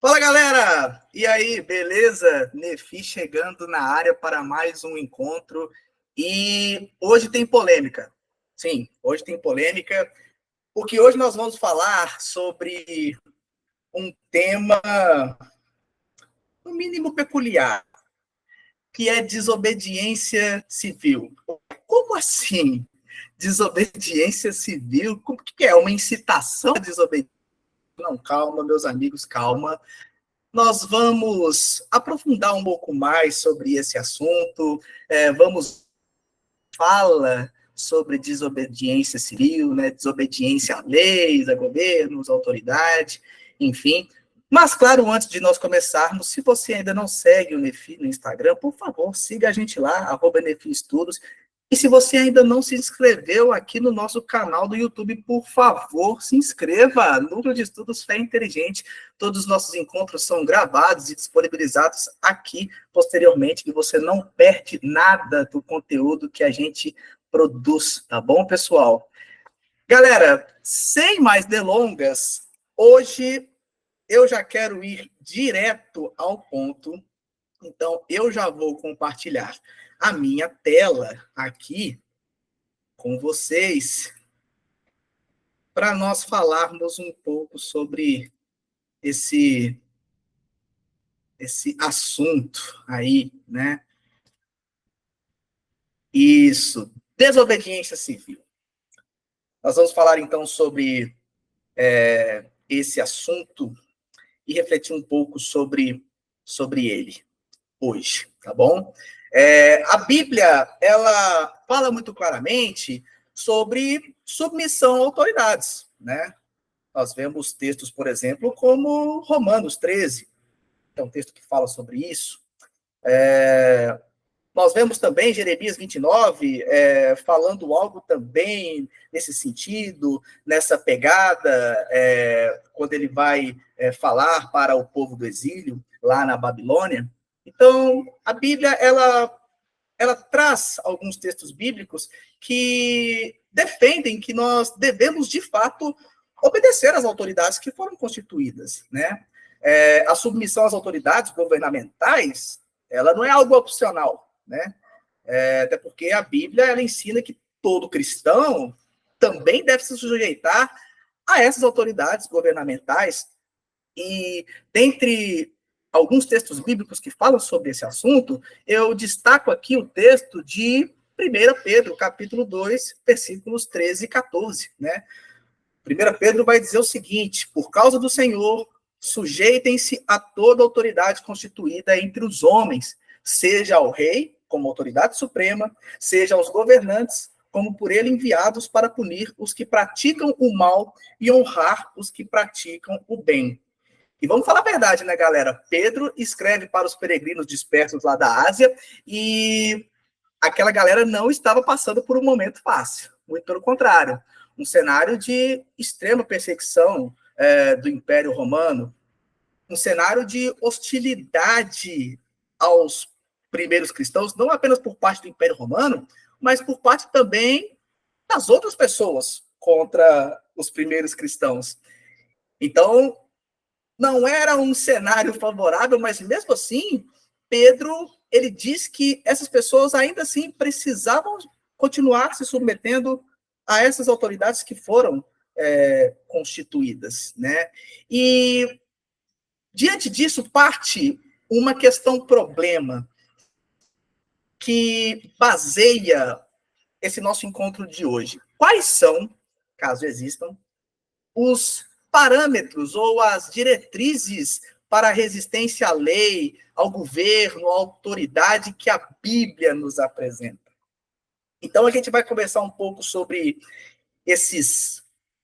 Fala, galera! E aí, beleza? Nefi chegando na área para mais um encontro. E hoje tem polêmica. Sim, hoje tem polêmica, porque hoje nós vamos falar sobre um tema, no mínimo, peculiar, que é desobediência civil. Como assim? Desobediência civil? Como que é? Uma incitação à desobediência? Não, calma, meus amigos, calma. Nós vamos aprofundar um pouco mais sobre esse assunto, vamos falar sobre desobediência civil, né, desobediência a leis, a governos, a autoridade, enfim. Mas, claro, antes de nós começarmos, se você ainda não segue o Nefi no Instagram, por favor, siga a gente lá, @Nefi Estudos. E se você ainda não se inscreveu aqui no nosso canal do YouTube, por favor, se inscreva. Núcleo de Estudos Fé Inteligente. Todos os nossos encontros são gravados e disponibilizados aqui posteriormente, e você não perde nada do conteúdo que a gente produz, tá bom, pessoal? Galera, sem mais delongas, hoje eu já quero ir direto ao ponto. Então, eu já vou compartilhar a minha tela aqui com vocês para nós falarmos um pouco sobre esse assunto aí, né? Isso, desobediência civil. Nós vamos falar então sobre esse assunto e refletir um pouco sobre ele hoje, tá bom? A Bíblia, ela fala muito claramente sobre submissão a autoridades, né? Nós vemos textos, por exemplo, como Romanos 13, que é um texto que fala sobre isso. Nós vemos também Jeremias 29, falando algo também nesse sentido, nessa pegada, quando ele vai falar para o povo do exílio, lá na Babilônia. Então, a Bíblia, ela traz alguns textos bíblicos que defendem que nós devemos, de fato, obedecer às autoridades que foram constituídas, né? A submissão às autoridades governamentais, ela não é algo opcional, né? Até porque a Bíblia, ela ensina que todo cristão também deve se sujeitar a essas autoridades governamentais. E dentre alguns textos bíblicos que falam sobre esse assunto, eu destaco aqui o texto de 1 Pedro, capítulo 2, versículos 13 e 14, né? 1 Pedro vai dizer o seguinte: por causa do Senhor, sujeitem-se a toda autoridade constituída entre os homens, seja ao rei, como autoridade suprema, seja aos governantes, como por ele enviados para punir os que praticam o mal e honrar os que praticam o bem. E vamos falar a verdade, né, galera? Pedro escreve para os peregrinos dispersos lá da Ásia e aquela galera não estava passando por um momento fácil. Muito pelo contrário. Um cenário de extrema perseguição do Império Romano, um cenário de hostilidade aos primeiros cristãos, não apenas por parte do Império Romano, mas por parte também das outras pessoas contra os primeiros cristãos. Então, não era um cenário favorável, mas mesmo assim, Pedro, ele diz que essas pessoas ainda assim precisavam continuar se submetendo a essas autoridades que foram constituídas, né? E diante disso parte uma questão problema que baseia esse nosso encontro de hoje. Quais são, caso existam, os parâmetros ou as diretrizes para a resistência à lei, ao governo, à autoridade que a Bíblia nos apresenta? Então, a gente vai conversar um pouco sobre esses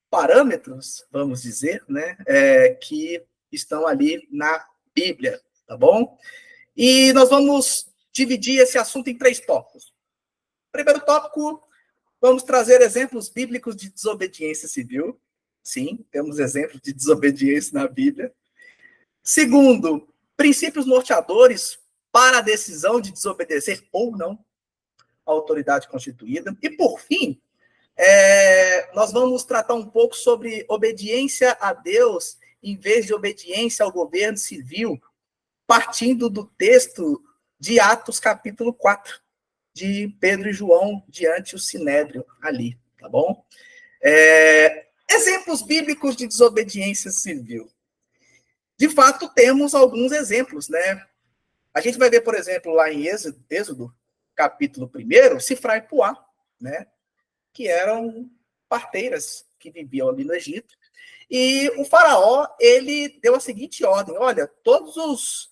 parâmetros, vamos dizer, né, que estão ali na Bíblia, tá bom? E nós vamos dividir esse assunto em 3 tópicos. Primeiro tópico, vamos trazer exemplos bíblicos de desobediência civil. Sim, temos exemplos de desobediência na Bíblia. Segundo, princípios norteadores para a decisão de desobedecer ou não a autoridade constituída. E, por fim, nós vamos tratar um pouco sobre obediência a Deus em vez de obediência ao governo civil, partindo do texto de Atos, capítulo 4, de Pedro e João diante o Sinédrio ali, tá bom? Exemplos bíblicos de desobediência civil. De fato, temos alguns exemplos, né? A gente vai ver, por exemplo, lá em Êxodo capítulo 1, Sifra e Puá, né? Que eram parteiras que viviam ali no Egito. E o faraó, ele deu a seguinte ordem: olha, todos os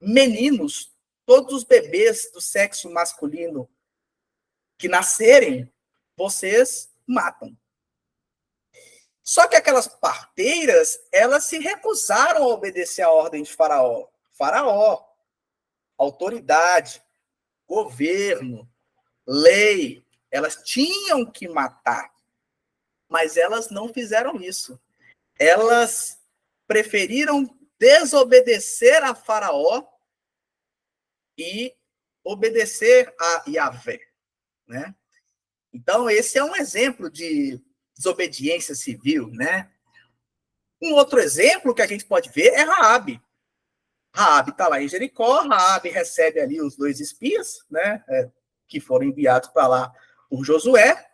meninos, todos os bebês do sexo masculino que nascerem, vocês matam. Só que aquelas parteiras, elas se recusaram a obedecer a ordem de Faraó. Faraó, autoridade, governo, lei, elas tinham que matar, mas elas não fizeram isso. Elas preferiram desobedecer a Faraó e obedecer a Yahvé, né? Então, esse é um exemplo de desobediência civil, né? Um outro exemplo que a gente pode ver é Raabe. Raabe está lá em Jericó, Raabe recebe ali os 2 espias, né, que foram enviados para lá por Josué,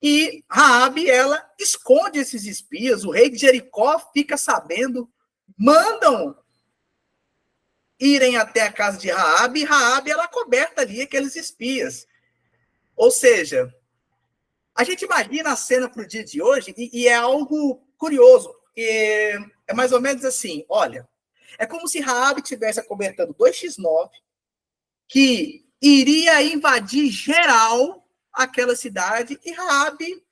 e Raabe, ela esconde esses espias, o rei de Jericó fica sabendo, mandam irem até a casa de Raabe, e Raabe, ela coberta ali aqueles espias. Ou seja, a gente imagina a cena para o dia de hoje, e é algo curioso, porque é mais ou menos assim, olha, é como se Raabe estivesse acobertando 2x9, que iria invadir geral aquela cidade, e Raabe,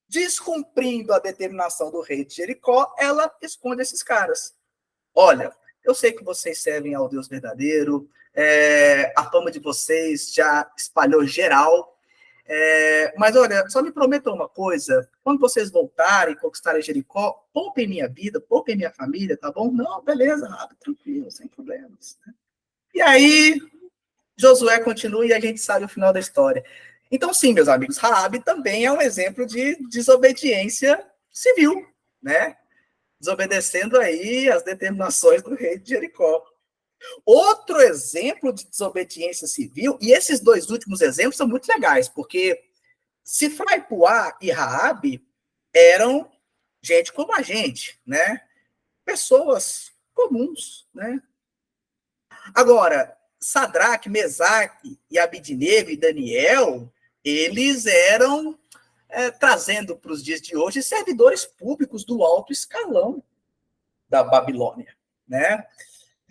descumprindo a determinação do rei de Jericó, ela esconde esses caras. Olha, eu sei que vocês servem ao Deus verdadeiro, a fama de vocês já espalhou geral, mas olha, só me prometam uma coisa: quando vocês voltarem, conquistarem Jericó, poupem minha vida, poupem minha família, tá bom? Não, beleza, Raabe, tranquilo, sem problemas. E aí, Josué continua e a gente sabe o final da história. Então, sim, meus amigos, Raabe também é um exemplo de desobediência civil, né? Desobedecendo aí as determinações do rei de Jericó. Outro exemplo de desobediência civil, e esses 2 últimos exemplos são muito legais, porque Sifra e Puá e Raabe eram gente como a gente, né? Pessoas comuns, né? Agora, Sadraque, Mesaque e Abidnego e Daniel, eles eram, trazendo para os dias de hoje, servidores públicos do alto escalão da Babilônia, né?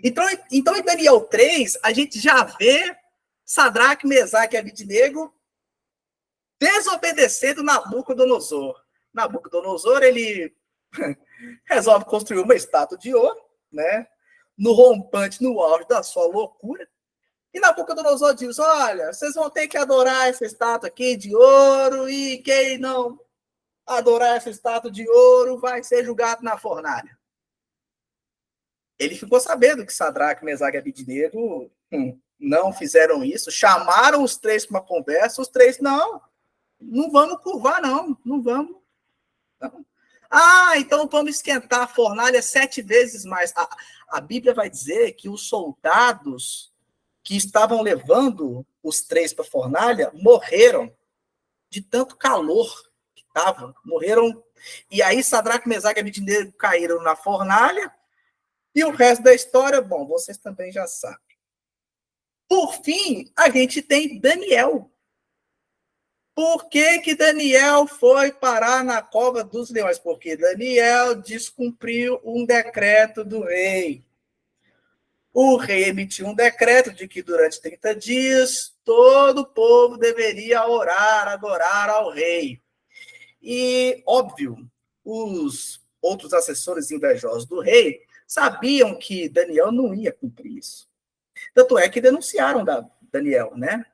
Então, em Daniel 3, a gente já vê Sadraque, Mesaque e Abidnego desobedecendo Nabucodonosor. Nabucodonosor, ele resolve construir uma estátua de ouro, né? No rompante, no auge da sua loucura. E Nabucodonosor diz: olha, vocês vão ter que adorar essa estátua aqui de ouro, e quem não adorar essa estátua de ouro vai ser julgado na fornalha. Ele ficou sabendo que Sadraque, Mesaque e Abidnego não fizeram isso, chamaram os 3 para uma conversa, os 3, não vamos curvar, não vamos. Não. Então vamos esquentar a fornalha 7 vezes mais. A Bíblia vai dizer que os soldados que estavam levando os 3 para a fornalha morreram de tanto calor que estava. Morreram. E aí Sadraque, Mesaque e Abidnego caíram na fornalha. E o resto da história, bom, vocês também já sabem. Por fim, a gente tem Daniel. Por que Daniel foi parar na cova dos leões? Porque Daniel descumpriu um decreto do rei. O rei emitiu um decreto de que durante 30 dias todo o povo deveria orar, adorar ao rei. E, óbvio, os outros assessores invejosos do rei sabiam que Daniel não ia cumprir isso. Tanto é que denunciaram Daniel, né?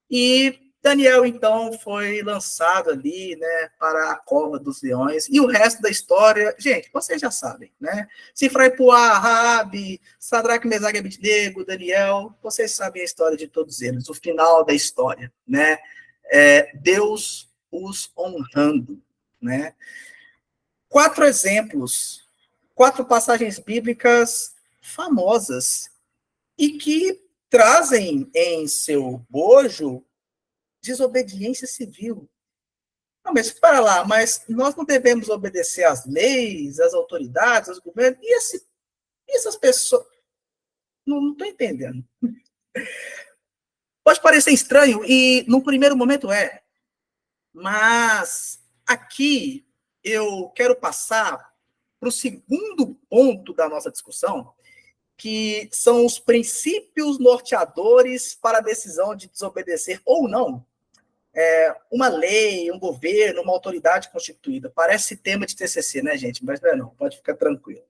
E Daniel, então, foi lançado ali, né, para a cova dos leões. E o resto da história, gente, vocês já sabem, né? Sifra e Puá, Raabe, Sadraque, Mesaque e Abidnego, Daniel, vocês sabem a história de todos eles, o final da história, né? Deus os honrando, né? 4 exemplos 4 passagens bíblicas famosas e que trazem em seu bojo desobediência civil. Não, mas para lá, mas nós não devemos obedecer às leis, às autoridades, aos governos, e essas pessoas? Não estou entendendo. Pode parecer estranho, e num primeiro momento é, mas aqui eu quero passar para o segundo ponto da nossa discussão, que são os princípios norteadores para a decisão de desobedecer ou não uma lei, um governo, uma autoridade constituída. Parece tema de TCC, né, gente? Mas não é não, pode ficar tranquilo.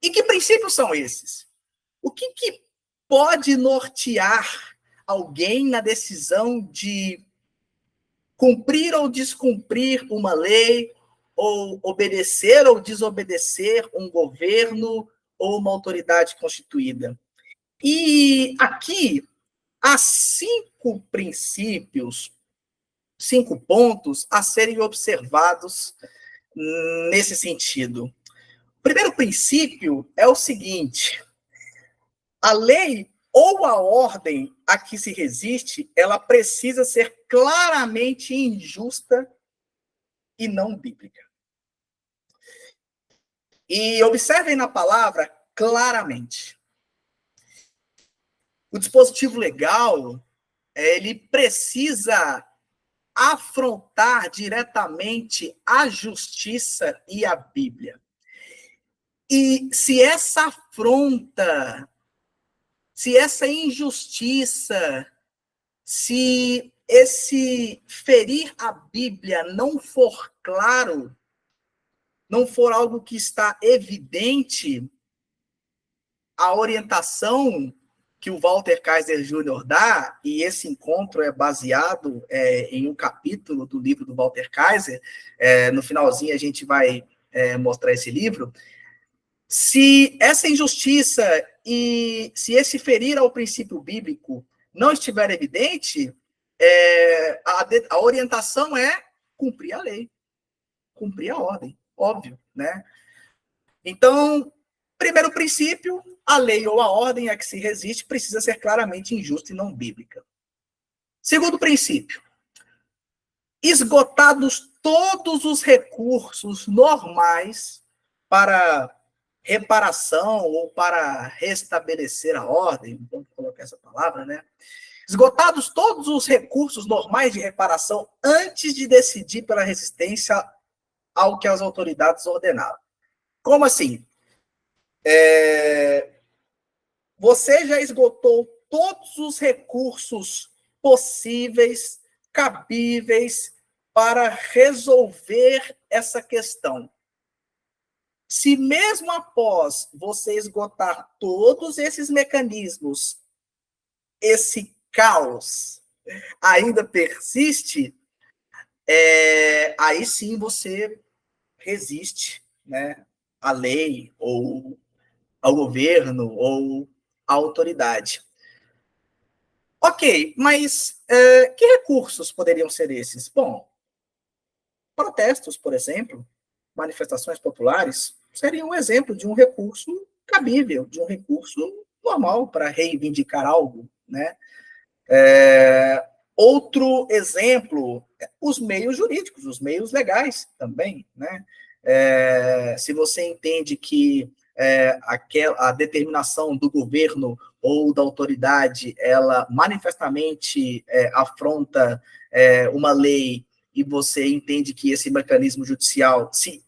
E que princípios são esses? O que pode nortear alguém na decisão de cumprir ou descumprir uma lei, ou obedecer ou desobedecer um governo ou uma autoridade constituída? E aqui há 5 princípios, 5 pontos a serem observados nesse sentido. O primeiro princípio é o seguinte: a lei ou a ordem a que se resiste, ela precisa ser claramente injusta e não bíblica. E observem na palavra claramente. O dispositivo legal, ele precisa afrontar diretamente a justiça e a Bíblia. E se essa afronta, se essa injustiça, se esse ferir a Bíblia não for claro, não for algo que está evidente, a orientação que o Walter Kaiser Jr. dá, e esse encontro é baseado em um capítulo do livro do Walter Kaiser, no finalzinho a gente vai mostrar esse livro. Se essa injustiça e se esse ferir ao princípio bíblico não estiver evidente, a orientação é cumprir a lei, cumprir a ordem, óbvio, né? Então, primeiro princípio, a lei ou a ordem a que se resiste precisa ser claramente injusta e não bíblica. Segundo princípio, esgotados todos os recursos normais para reparação ou para restabelecer a ordem, vamos colocar essa palavra, né? Esgotados todos os recursos normais de reparação antes de decidir pela resistência ao que as autoridades ordenaram. Como assim? Você já esgotou todos os recursos possíveis, cabíveis, para resolver essa questão. Se mesmo após você esgotar todos esses mecanismos, esse caos ainda persiste, aí sim você resiste, né, à lei, ou ao governo, ou à autoridade. Ok, mas que recursos poderiam ser esses? Bom, protestos, por exemplo, manifestações populares, seriam um exemplo de um recurso cabível, de um recurso normal para reivindicar algo, né? Outro exemplo, os meios jurídicos, os meios legais também, né? Se você entende que a determinação do governo ou da autoridade, ela manifestamente afronta uma lei, e você entende que esse mecanismo judicial, se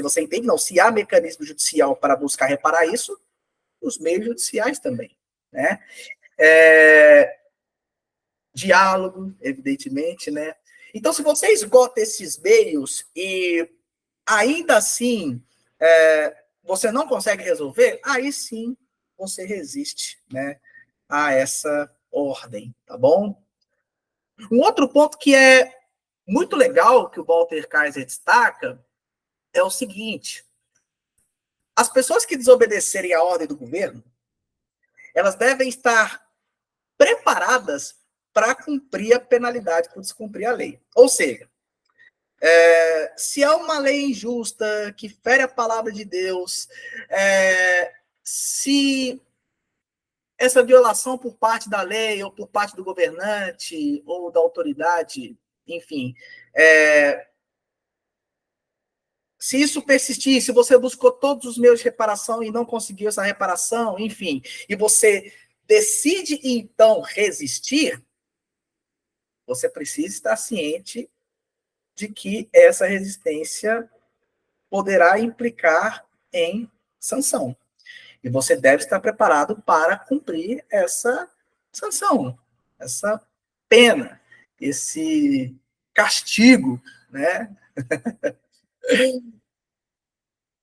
você entende, não, se há mecanismo judicial para buscar reparar isso, os meios judiciais também, né? Diálogo, evidentemente, né? Então, se você esgota esses meios e ainda assim você não consegue resolver, aí sim você resiste, né, a essa ordem, tá bom? Um outro ponto que é muito legal, que o Walter Kaiser destaca, é o seguinte: as pessoas que desobedecerem à ordem do governo, elas devem estar preparadas para cumprir a penalidade por descumprir a lei. Ou seja, Se há uma lei injusta que fere a palavra de Deus, se essa violação por parte da lei ou por parte do governante ou da autoridade, enfim, se isso persistir, se você buscou todos os meios de reparação e não conseguiu essa reparação, enfim, e você decide então resistir, você precisa estar ciente de que essa resistência poderá implicar em sanção. E você deve estar preparado para cumprir essa sanção, essa pena, esse castigo, né?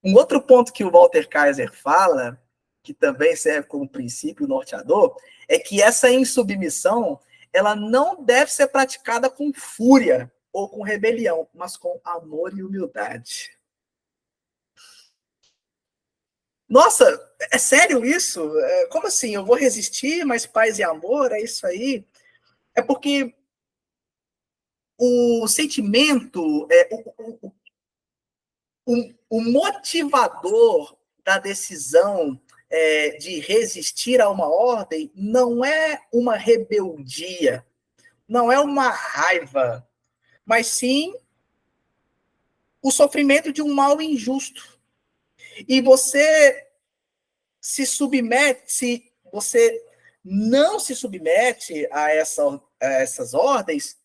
Um outro ponto que o Walter Kaiser fala, que também serve como princípio norteador, é que essa insubmissão, ela não deve ser praticada com fúria ou com rebelião, mas com amor e humildade. Nossa, é sério isso? Como assim? Eu vou resistir, mas paz e amor, é isso aí? É porque o sentimento, o motivador da decisão de resistir a uma ordem não é uma rebeldia, não é uma raiva, mas sim o sofrimento de um mal injusto. E você se submete, se você não se submete a essas ordens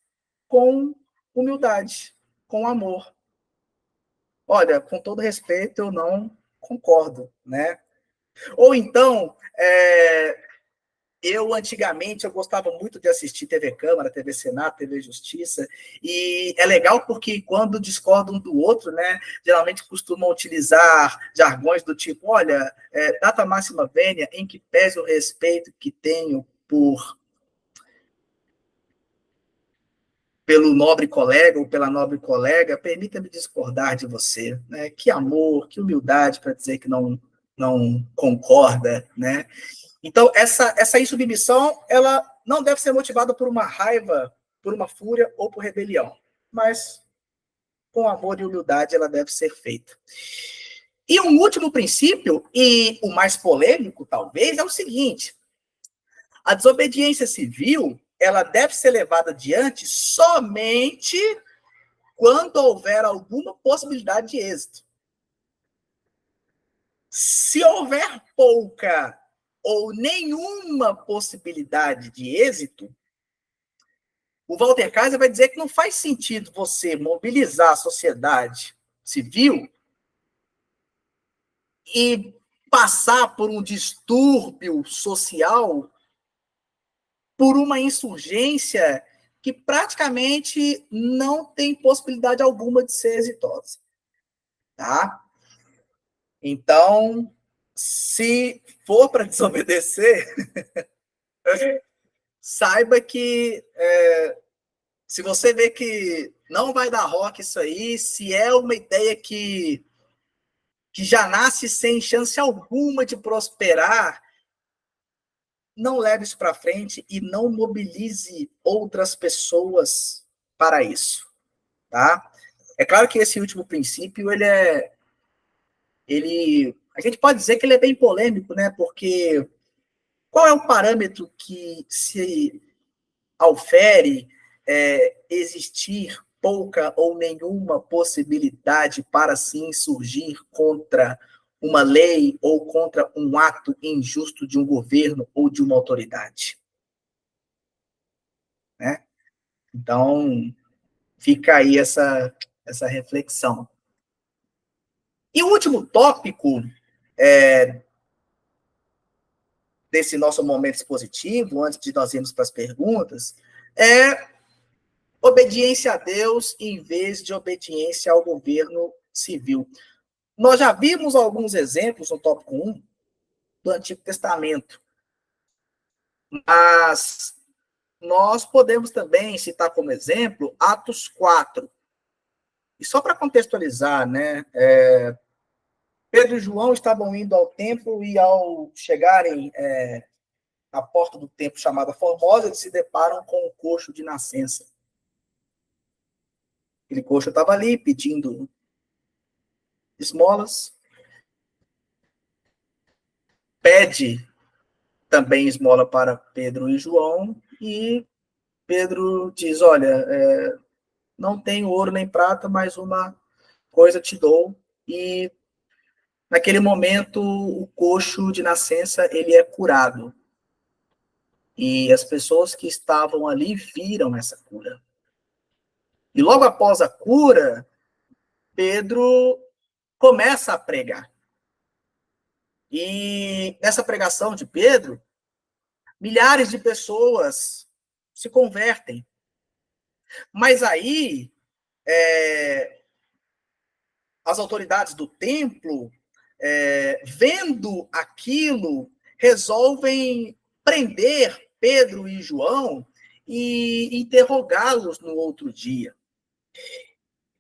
com humildade, com amor. Olha, com todo respeito, eu não concordo, né? Ou então, antigamente, eu gostava muito de assistir TV Câmara, TV Senado, TV Justiça, e é legal porque quando discordam um do outro, né, geralmente costumam utilizar jargões do tipo, olha, data máxima vênia, em que pese o respeito que tenho pelo nobre colega ou pela nobre colega, permita-me discordar de você, né? Que amor, que humildade para dizer que não concorda, né? Então, essa insubmissão, ela não deve ser motivada por uma raiva, por uma fúria ou por rebelião, mas com amor e humildade ela deve ser feita. E um último princípio, e o mais polêmico, talvez, é o seguinte: a desobediência civil, ela deve ser levada adiante somente quando houver alguma possibilidade de êxito. Se houver pouca ou nenhuma possibilidade de êxito, o Walter Kaiser vai dizer que não faz sentido você mobilizar a sociedade civil e passar por um distúrbio social, por uma insurgência que praticamente não tem possibilidade alguma de ser exitosa. Tá? Então, se for para desobedecer, saiba que se você vê que não vai dar rock isso aí, se é uma ideia que já nasce sem chance alguma de prosperar, não leve isso para frente e não mobilize outras pessoas para isso, tá? É claro que esse último princípio, a gente pode dizer que ele é bem polêmico, né? Porque qual é o parâmetro que se aufere existir pouca ou nenhuma possibilidade para se insurgir contra uma lei ou contra um ato injusto de um governo ou de uma autoridade? Né? Então, fica aí essa reflexão. E o último tópico desse nosso momento expositivo, antes de nós irmos para as perguntas, é obediência a Deus em vez de obediência ao governo civil. Nós já vimos alguns exemplos no tópico 1 do Antigo Testamento, mas nós podemos também citar como exemplo Atos 4. E só para contextualizar, né, Pedro e João estavam indo ao templo e ao chegarem à porta do templo chamada Formosa, eles se deparam com um coxo de nascença. Aquele coxo estava ali pedindo esmolas, pede também esmola para Pedro e João, e Pedro diz: olha, não tenho ouro nem prata, mas uma coisa te dou. E naquele momento o coxo de nascença ele é curado. E as pessoas que estavam ali viram essa cura. E logo após a cura, Pedro começa a pregar. E nessa pregação de Pedro, milhares de pessoas se convertem. Mas aí, as autoridades do templo, vendo aquilo, resolvem prender Pedro e João e interrogá-los no outro dia.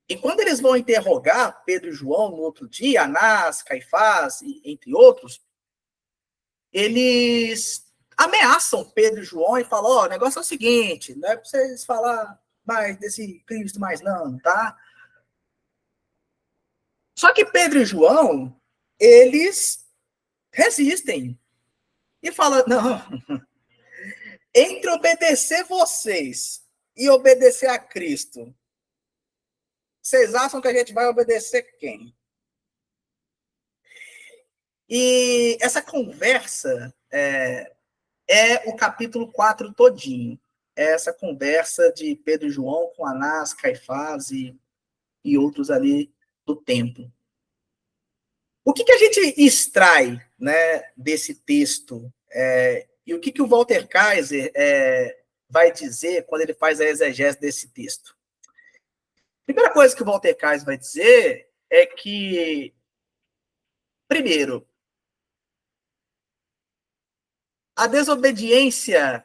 E quando eles vão interrogar Pedro e João no outro dia, Anás, Caifás, entre outros, eles ameaçam Pedro e João e falam: ó, o negócio é o seguinte, não é para vocês falar mais desse Cristo mais não, tá? Só que Pedro e João, eles resistem e falam: não, entre obedecer vocês e obedecer a Cristo, vocês acham que a gente vai obedecer quem? E essa conversa o capítulo 4 todinho. É essa conversa de Pedro e João com Anás, Caifás e outros ali do templo. O que a gente extrai, né, desse texto? E o que o Walter Kaiser vai dizer quando ele faz a exegese desse texto? A primeira coisa que o Walter Kaiser vai dizer é que, primeiro, a desobediência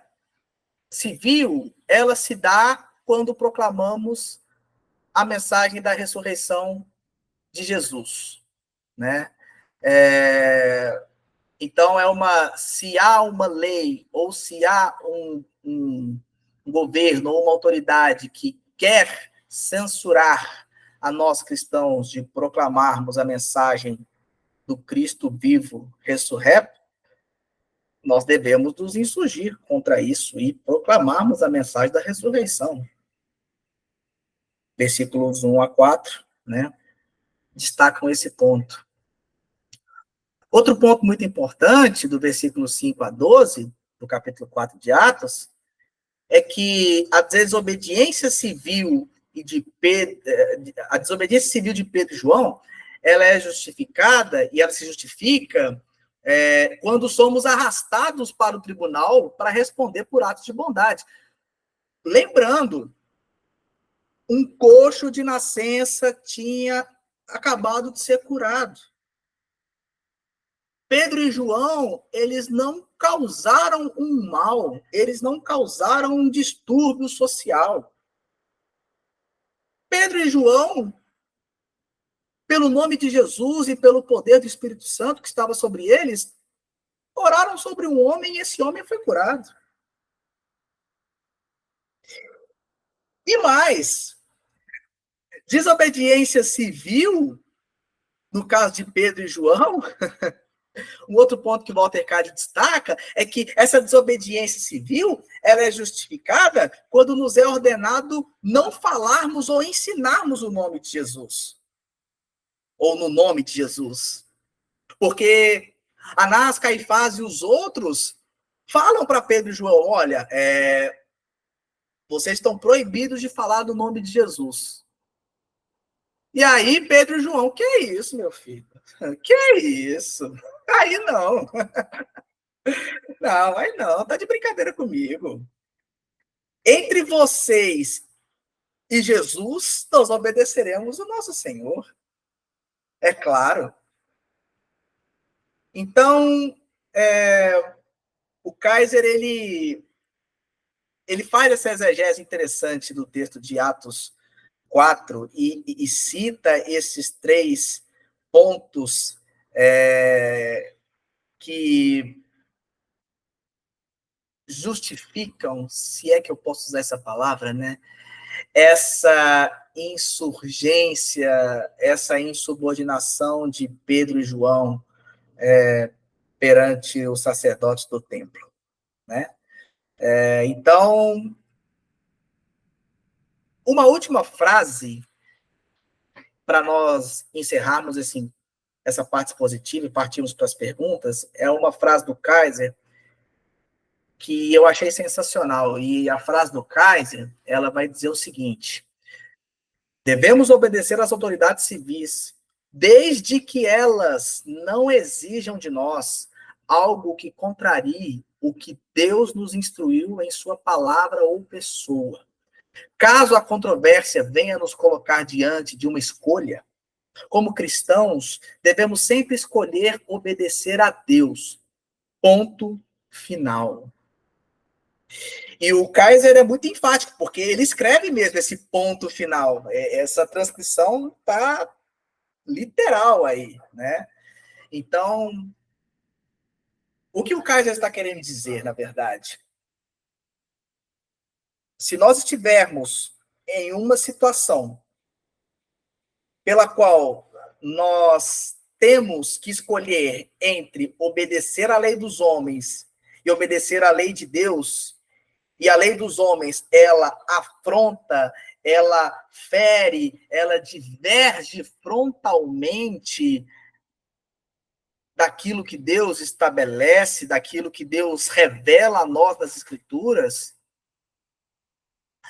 civil, ela se dá quando proclamamos a mensagem da ressurreição de Jesus, né? Então, se há uma lei ou se há um governo ou uma autoridade que quer censurar a nós cristãos de proclamarmos a mensagem do Cristo vivo, ressurreto, nós devemos nos insurgir contra isso e proclamarmos a mensagem da ressurreição. Versículos 1 a 4, né, destacam esse ponto. Outro ponto muito importante do versículo 5 a 12, do capítulo 4 de Atos, é que a desobediência civil de Pedro e João, ela é justificada e ela se justifica quando somos arrastados para o tribunal para responder por atos de bondade. Lembrando, um coxo de nascença tinha acabado de ser curado. Pedro e João, eles não causaram um mal, eles não causaram um distúrbio social. Pedro e João, pelo nome de Jesus e pelo poder do Espírito Santo que estava sobre eles, oraram sobre um homem e esse homem foi curado. E mais, desobediência civil, no caso de Pedro e João, um outro ponto que o Walter Cade destaca é que essa desobediência civil ela é justificada quando nos é ordenado não falarmos ou ensinarmos o nome de Jesus. Ou no nome de Jesus. Porque Anás, Caifás e os outros falam para Pedro e João: olha, vocês estão proibidos de falar do nome de Jesus. E aí, Pedro e João: que é isso, meu filho? Que é isso? Aí não. Não, aí não, tá de brincadeira comigo. Entre vocês e Jesus, nós obedeceremos o nosso Senhor. É claro. Então, o Kaiser, ele faz essa exegese interessante do texto de Atos 4 e cita esses 3 pontos que justificam, se é que eu posso usar essa palavra, né? essa insurgência, essa insubordinação de Pedro e João perante os sacerdotes do templo, né? Então, uma última frase para nós encerrarmos essa parte positiva e partirmos para as perguntas, é uma frase do Kaiser que eu achei sensacional. E a frase do Kaiser, ela vai dizer o seguinte: devemos obedecer às autoridades civis, desde que elas não exijam de nós algo que contrarie o que Deus nos instruiu em sua palavra ou pessoa. Caso a controvérsia venha nos colocar diante de uma escolha, como cristãos, devemos sempre escolher obedecer a Deus. Ponto final. E o Kaiser é muito enfático, porque ele escreve mesmo esse ponto final. Essa transcrição está literal aí, né? Então, o que o Kaiser está querendo dizer, na verdade? Se nós estivermos em uma situação pela qual nós temos que escolher entre obedecer à lei dos homens e obedecer à lei de Deus, e a lei dos homens, ela afronta, ela fere, ela diverge frontalmente daquilo que Deus estabelece, daquilo que Deus revela a nós nas Escrituras,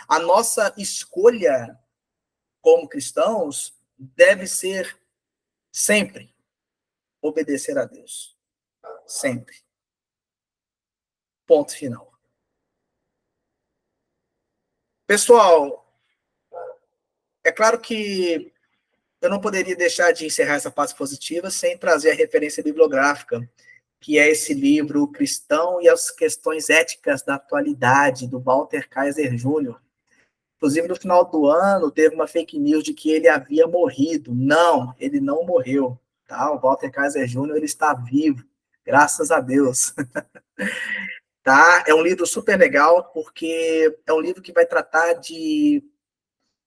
a nossa escolha como cristãos deve ser sempre obedecer a Deus. Sempre. Ponto final. Pessoal, é claro que eu não poderia deixar de encerrar essa parte positiva sem trazer a referência bibliográfica, que é esse livro Cristão e as Questões Éticas da Atualidade, do Walter Kaiser Jr. Inclusive, no final do ano, teve uma fake news de que ele havia morrido. Não, ele não morreu. Tá? O Walter Kaiser Jr. ele está vivo, graças a Deus. Tá? É um livro super legal, porque é um livro que vai tratar de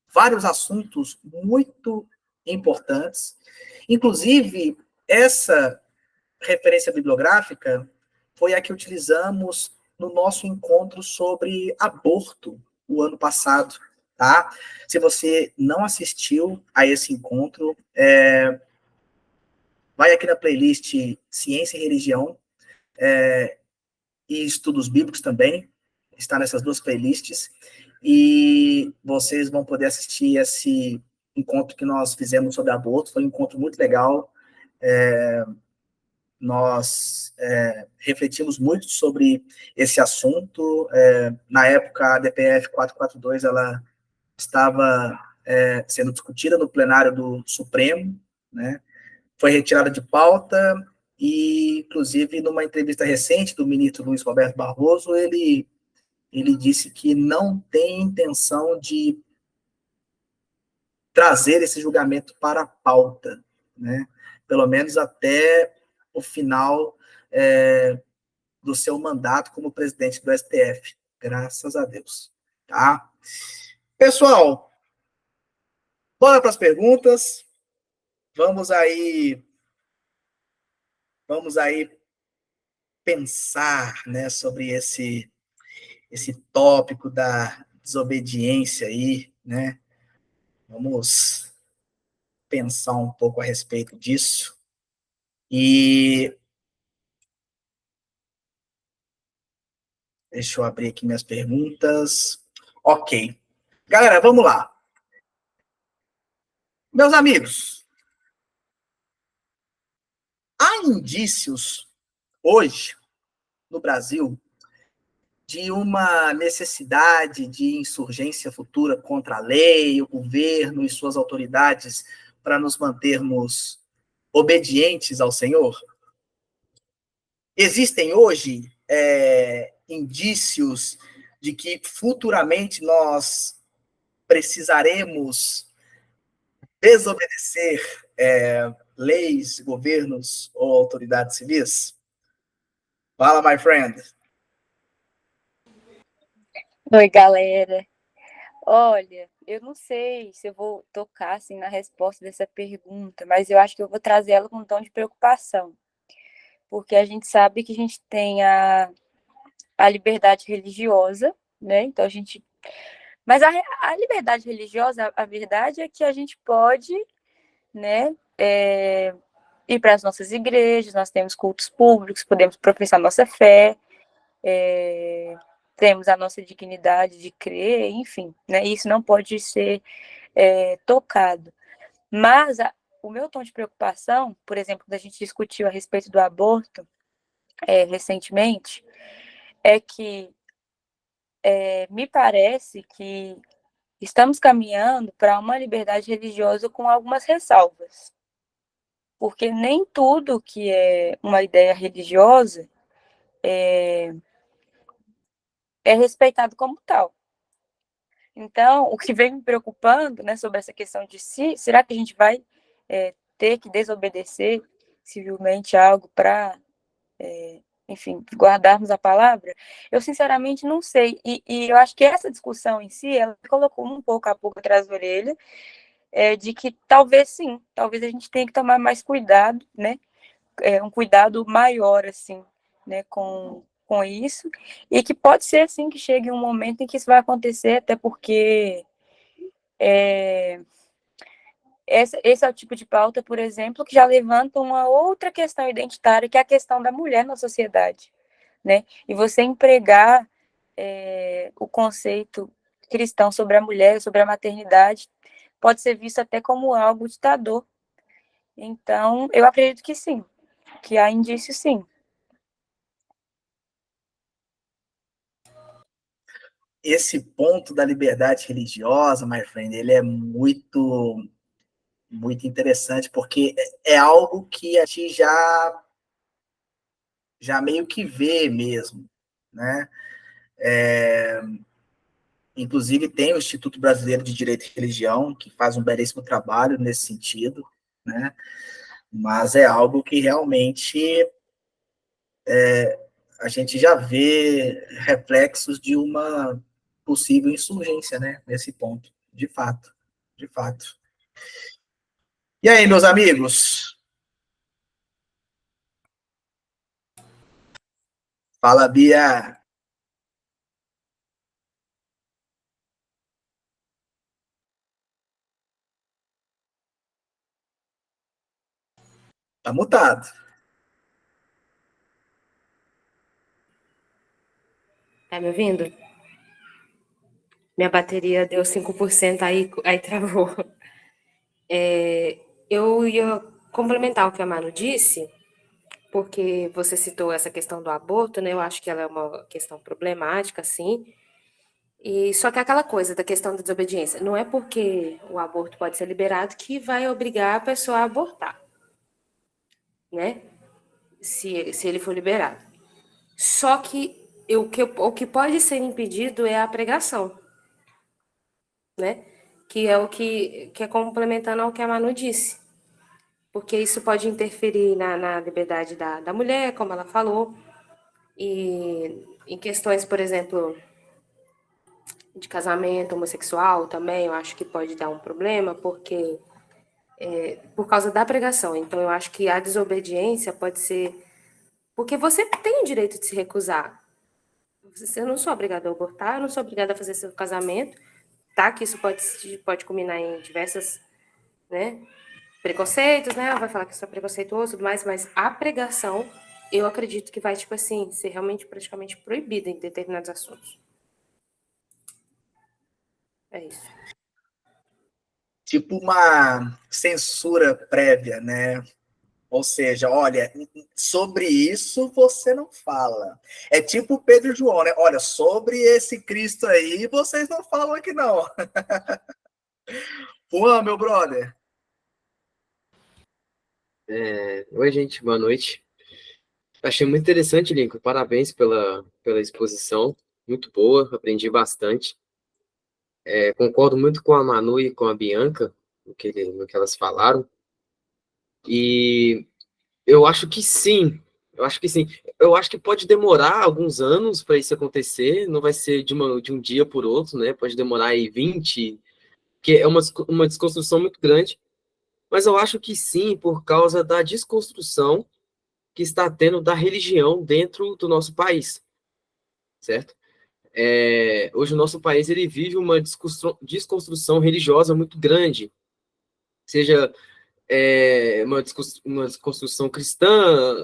vários assuntos muito importantes. Inclusive, essa referência bibliográfica foi a que utilizamos no nosso encontro sobre aborto o ano passado, tá? Se você não assistiu a esse encontro, vai aqui na playlist Ciência e Religião, e Estudos Bíblicos também, está nessas duas playlists, e vocês vão poder assistir esse encontro que nós fizemos sobre aborto. Foi um encontro muito legal. Nós refletimos muito sobre esse assunto. Na época, a DPF 442 ela estava sendo discutida no plenário do Supremo, né? Foi retirada de pauta e, inclusive, numa entrevista recente do ministro Luiz Roberto Barroso, ele disse que não tem intenção de trazer esse julgamento para a pauta, né? Pelo menos até o final do seu mandato como presidente do STF, graças a Deus, tá? Pessoal, bora para as perguntas. Vamos aí pensar, né, sobre esse tópico da desobediência aí, né? Vamos pensar um pouco a respeito disso. E deixa eu abrir aqui minhas perguntas. Ok. Galera, vamos lá. Meus amigos, há indícios hoje no Brasil de uma necessidade de insurgência futura contra a lei, o governo e suas autoridades para nos mantermos obedientes ao Senhor? Existem hoje indícios de que futuramente nós precisaremos desobedecer leis, governos ou autoridades civis? Fala, my friend. Oi, galera. Olha, eu não sei se eu vou tocar assim na resposta dessa pergunta, mas eu acho que eu vou trazer ela com um tom de preocupação, porque a gente sabe que a gente tem a liberdade religiosa, né? Então a gente. Mas a liberdade religiosa, a verdade é que a gente pode, né, ir para as nossas igrejas, nós temos cultos públicos, podemos professar nossa fé, temos a nossa dignidade de crer, enfim, né? Isso não pode ser tocado. Mas o meu tom de preocupação, por exemplo, quando a gente discutiu a respeito do aborto recentemente, é que me parece que estamos caminhando para uma liberdade religiosa com algumas ressalvas, porque nem tudo que é uma ideia religiosa é respeitado como tal. Então, o que vem me preocupando, né, sobre essa questão de si, será que a gente vai ter que desobedecer civilmente algo para, enfim, guardarmos a palavra? Eu, sinceramente, não sei. E eu acho que essa discussão em si, ela colocou um pouco a pulga atrás da orelha, de que talvez sim, talvez a gente tenha que tomar mais cuidado, né? Um cuidado maior, assim, né, com isso, e que pode ser, assim, que chegue um momento em que isso vai acontecer, até porque esse é o tipo de pauta, por exemplo, que já levanta uma outra questão identitária, que é a questão da mulher na sociedade, né? E você empregar o conceito cristão sobre a mulher, sobre a maternidade, pode ser visto até como algo ditador. Então, eu acredito que sim, que há indícios sim. Esse ponto da liberdade religiosa, my friend, ele é muito interessante, porque é algo que a gente já meio que vê mesmo, né? Inclusive tem o Instituto Brasileiro de Direito e Religião, que faz um belíssimo trabalho nesse sentido, né? Mas é algo que realmente a gente já vê reflexos de uma possível insurgência, né? Nesse ponto, de fato, de fato. E aí, meus amigos? Fala, Bia. Tá mutado. Tá me ouvindo? Minha bateria deu 5%, aí travou. Eu ia complementar o que a Manu disse, porque você citou essa questão do aborto, né? Eu acho que ela é uma questão problemática, sim. E só que é aquela coisa da questão da desobediência. Não é porque o aborto pode ser liberado que vai obrigar a pessoa a abortar, né? Se ele for liberado. Só que o que pode ser impedido é a pregação, né? Que é o que é complementando ao que a Manu disse. Porque isso pode interferir na liberdade da mulher, como ela falou, e em questões, por exemplo, de casamento homossexual também, eu acho que pode dar um problema, porque por causa da pregação. Então, eu acho que a desobediência pode ser. Porque você tem o direito de se recusar. Eu não sou obrigada a abortar, eu não sou obrigada a fazer seu casamento, tá? Que isso pode culminar em diversas, né, preconceitos, né? Ela vai falar que isso é preconceituoso e tudo mais, mas a pregação, eu acredito que vai, tipo assim, ser realmente praticamente proibida em determinados assuntos. É isso. Tipo uma censura prévia, né? Ou seja, olha, sobre isso você não fala. É tipo Pedro e João, né? Olha, sobre esse Cristo aí, vocês não falam aqui, não. Pô, meu brother. Oi, gente, boa noite. Achei muito interessante, Lincoln. Parabéns pela exposição. Muito boa, aprendi bastante. Concordo muito com a Manu e com a Bianca no que elas falaram. E eu acho que sim, eu acho que sim. eu acho que pode demorar alguns anos para isso acontecer, não vai ser de um dia por outro, né? Pode demorar aí 20, que é uma desconstrução muito grande, mas eu acho que sim, por causa da desconstrução que está tendo da religião dentro do nosso país, certo? Hoje o nosso país ele vive uma desconstrução religiosa muito grande, seja uma desconstrução cristã,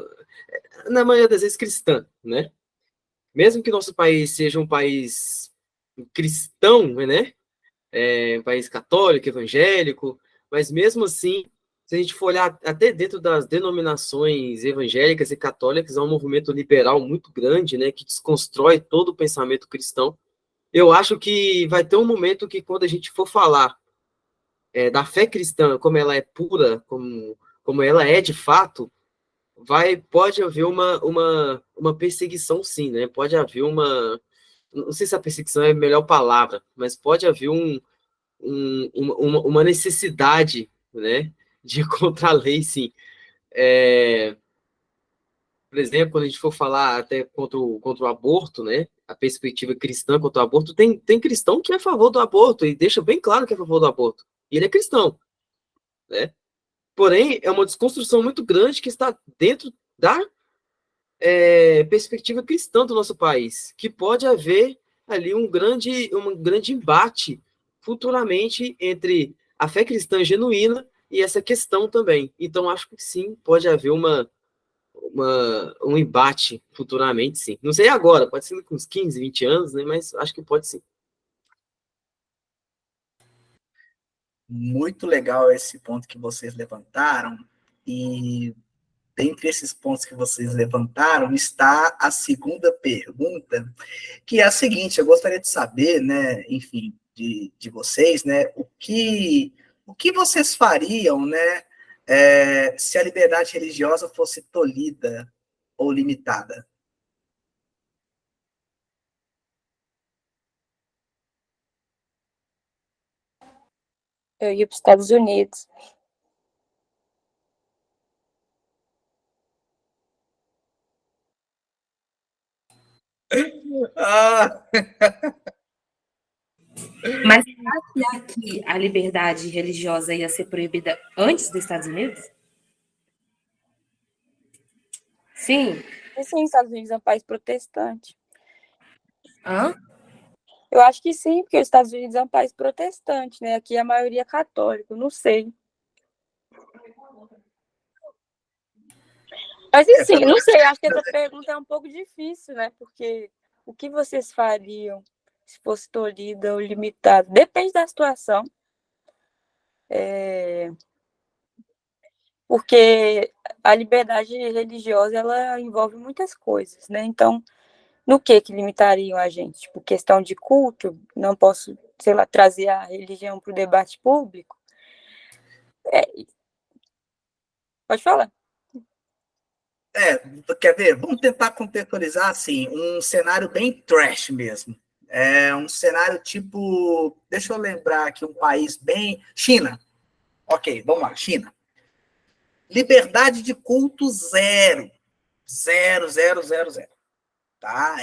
na maioria das vezes cristã, né? Mesmo que nosso país seja um país cristão, né? Um país católico, evangélico, mas mesmo assim, se a gente for olhar até dentro das denominações evangélicas e católicas, há um movimento liberal muito grande, né? Que desconstrói todo o pensamento cristão. Eu acho que vai ter um momento que quando a gente for falar da fé cristã, como ela é pura, como ela é de fato, pode haver uma perseguição, sim, né? Pode haver não sei se a perseguição é a melhor palavra, mas pode haver uma necessidade, né, de ir contra a lei, sim. Por exemplo, quando a gente for falar até contra o aborto, né, a perspectiva cristã contra o aborto, tem cristão que é a favor do aborto e deixa bem claro que é a favor do aborto. E ele é cristão, né? Porém, é uma desconstrução muito grande que está dentro da perspectiva cristã do nosso país, que pode haver ali um grande embate futuramente entre a fé cristã genuína e essa questão também. Então, acho que sim, pode haver um embate futuramente, sim. Não sei agora, pode ser com uns 15, 20 anos, né? Mas acho que pode sim. Muito legal esse ponto que vocês levantaram, e dentre esses pontos que vocês levantaram está a segunda pergunta, que é a seguinte: eu gostaria de saber, né, enfim, de vocês, né, o que vocês fariam, né, se a liberdade religiosa fosse tolhida ou limitada? Eu ia para os Estados Unidos. Ah, Mas será que aqui a liberdade religiosa ia ser proibida antes dos Estados Unidos? Sim. E sim, os Estados Unidos é um país protestante. Hã? Eu acho que sim, porque os Estados Unidos é um país protestante, né? Aqui a maioria é católico, não sei. Mas assim, não sei, acho que essa pergunta é um pouco difícil, né? Porque o que vocês fariam se fosse tolhida ou limitada? Depende da situação. Porque a liberdade religiosa, ela envolve muitas coisas, né? Então, no que limitariam a gente? Tipo, questão de culto, não posso, sei lá, trazer a religião para o debate público? Pode falar. quer ver? Vamos tentar contextualizar assim, um cenário bem trash mesmo. Um cenário tipo, deixa eu lembrar aqui, um país bem. China. Ok, vamos lá, China. Liberdade de culto zero. Zero, zero, zero, zero. Tá?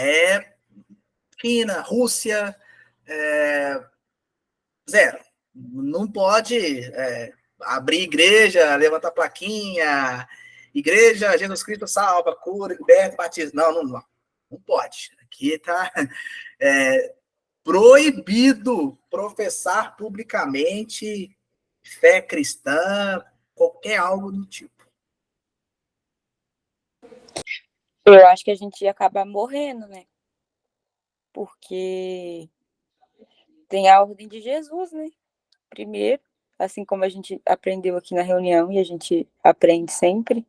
China, Rússia, zero. Não pode abrir igreja, levantar plaquinha, igreja, Jesus Cristo salva, cura, liberta, batiza. Não pode. Aqui está proibido professar publicamente fé cristã, qualquer algo do tipo. Eu acho que a gente ia acabar morrendo, né? Porque tem a ordem de Jesus, né? Primeiro, assim como a gente aprendeu aqui na reunião e a gente aprende sempre,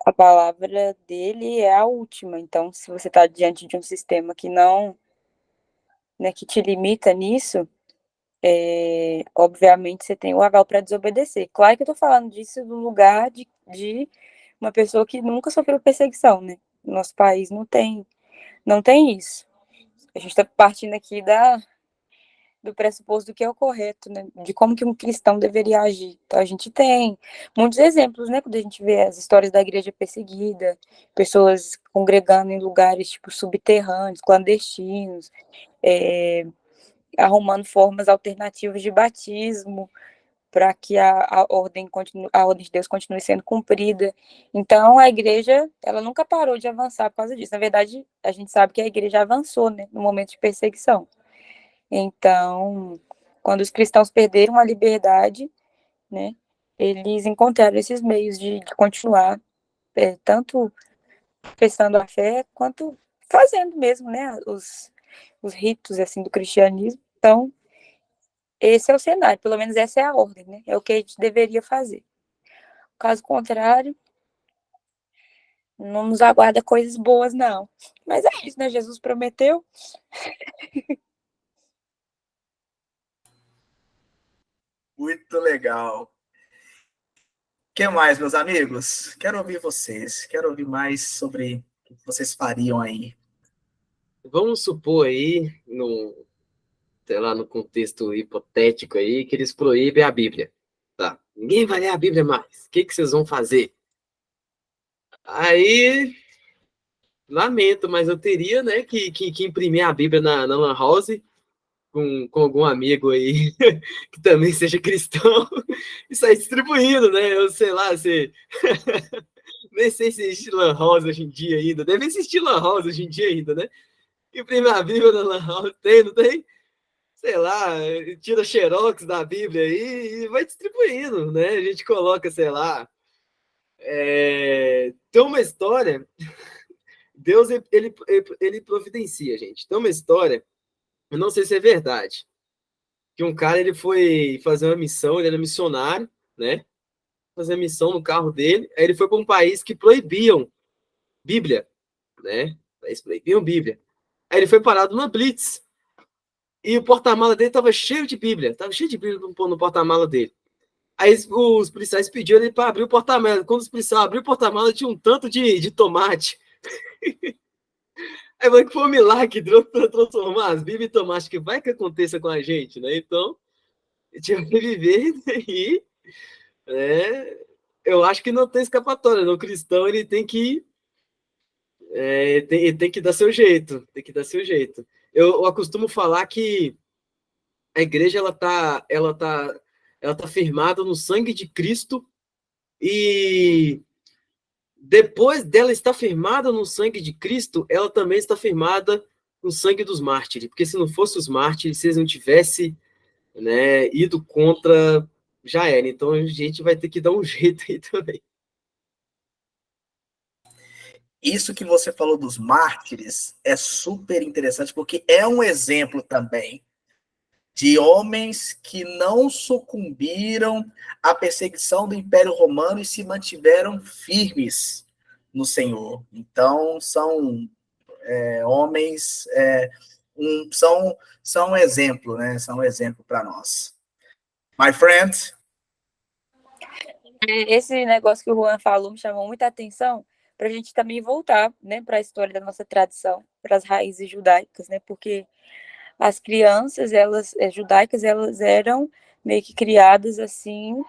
a palavra dele é a última. Então, se você está diante de um sistema que não, né, que te limita nisso, obviamente você tem o aval para desobedecer. Claro que eu estou falando disso do lugar de uma pessoa que nunca sofreu perseguição, né? Nosso país não tem isso. A gente está partindo aqui do pressuposto do que é o correto, né? De como que um cristão deveria agir. Então, a gente tem muitos exemplos, né? Quando a gente vê as histórias da igreja perseguida, pessoas congregando em lugares, tipo, subterrâneos, clandestinos, arrumando formas alternativas de batismo, para que a ordem de Deus continue sendo cumprida. Então, a igreja, ela nunca parou de avançar por causa disso. Na verdade, a gente sabe que a igreja avançou, né, no momento de perseguição. Então, quando os cristãos perderam a liberdade, né, eles encontraram esses meios de continuar, tanto professando a fé, quanto fazendo mesmo, né, os ritos, assim, do cristianismo. Então, esse é o cenário, pelo menos essa é a ordem, né? É o que a gente deveria fazer. Caso contrário, não nos aguarda coisas boas, não. Mas é isso, né? Jesus prometeu. Muito legal. O que mais, meus amigos? Quero ouvir vocês. Quero ouvir mais sobre o que vocês fariam aí. Vamos supor aí, no, sei lá, no contexto hipotético aí, que eles proíbem a Bíblia. Tá? Ninguém vai ler a Bíblia mais. O que vocês vão fazer? Aí, lamento, mas eu teria, né, que imprimir a Bíblia na Lan House com algum amigo aí que também seja cristão e sair distribuindo, né? Eu sei lá, se nem sei se existe Lan House hoje em dia ainda. Deve existir Lan House hoje em dia ainda, né? Imprime a Bíblia na Lan House, tem, não tem? Sei lá, tira xerox da Bíblia aí e vai distribuindo, né? A gente coloca, sei lá. Tem uma história, Deus ele providencia, gente. Tem uma história, eu não sei se é verdade, que um cara ele foi fazer uma missão, ele era missionário, né? Fazer missão no carro dele, aí ele foi para um país que proibiam Bíblia, né? Eles proibiam Bíblia. Aí ele foi parado numa blitz e o porta-mala dele estava cheio de Bíblia, estava cheio de Bíblia no porta-mala dele. Aí os policiais pediram ele para abrir o porta-mala. Quando os policiais abriram o porta-mala, tinha um tanto de tomate. Aí vai que foi um milagre para transformar as Bíblias em tomate, que vai que aconteça com a gente, né? Então, a gente vai viver e eu acho que não tem escapatória. No cristão, ele tem que tem que dar seu jeito, tem que dar seu jeito. Eu costumo falar que a igreja ela tá firmada no sangue de Cristo e depois dela estar firmada no sangue de Cristo, ela também está firmada no sangue dos mártires, porque se não fosse os mártires, se eles não tivessem, né, ido contra, já era. Então a gente vai ter que dar um jeito aí também. Isso que você falou dos mártires é super interessante, porque é um exemplo também de homens que não sucumbiram à perseguição do Império Romano e se mantiveram firmes no Senhor. Então, são homens, são um exemplo, né? São um exemplo para nós. My friend. Esse negócio que o Juan falou me chamou muita atenção para a gente também voltar, né, para a história da nossa tradição, para as raízes judaicas, né? Porque as crianças, elas judaicas, elas eram meio que criadas assim,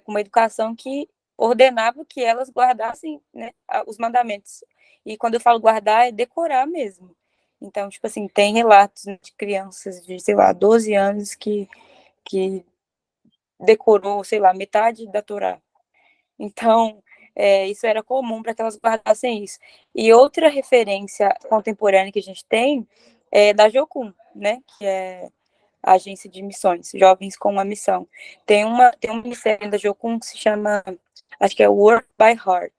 com uma educação que ordenava que elas guardassem, né, os mandamentos. E quando eu falo guardar, é decorar mesmo. Então, tipo assim, tem relatos de crianças de, sei lá, 12 anos que decorou, sei lá, metade da Torá. Então, isso era comum para que elas guardassem isso. E outra referência contemporânea que a gente tem é da Jocum, né? Que é a agência de missões, Jovens com uma Missão. Tem um ministério da Jocum que se chama, acho que é Work by Heart.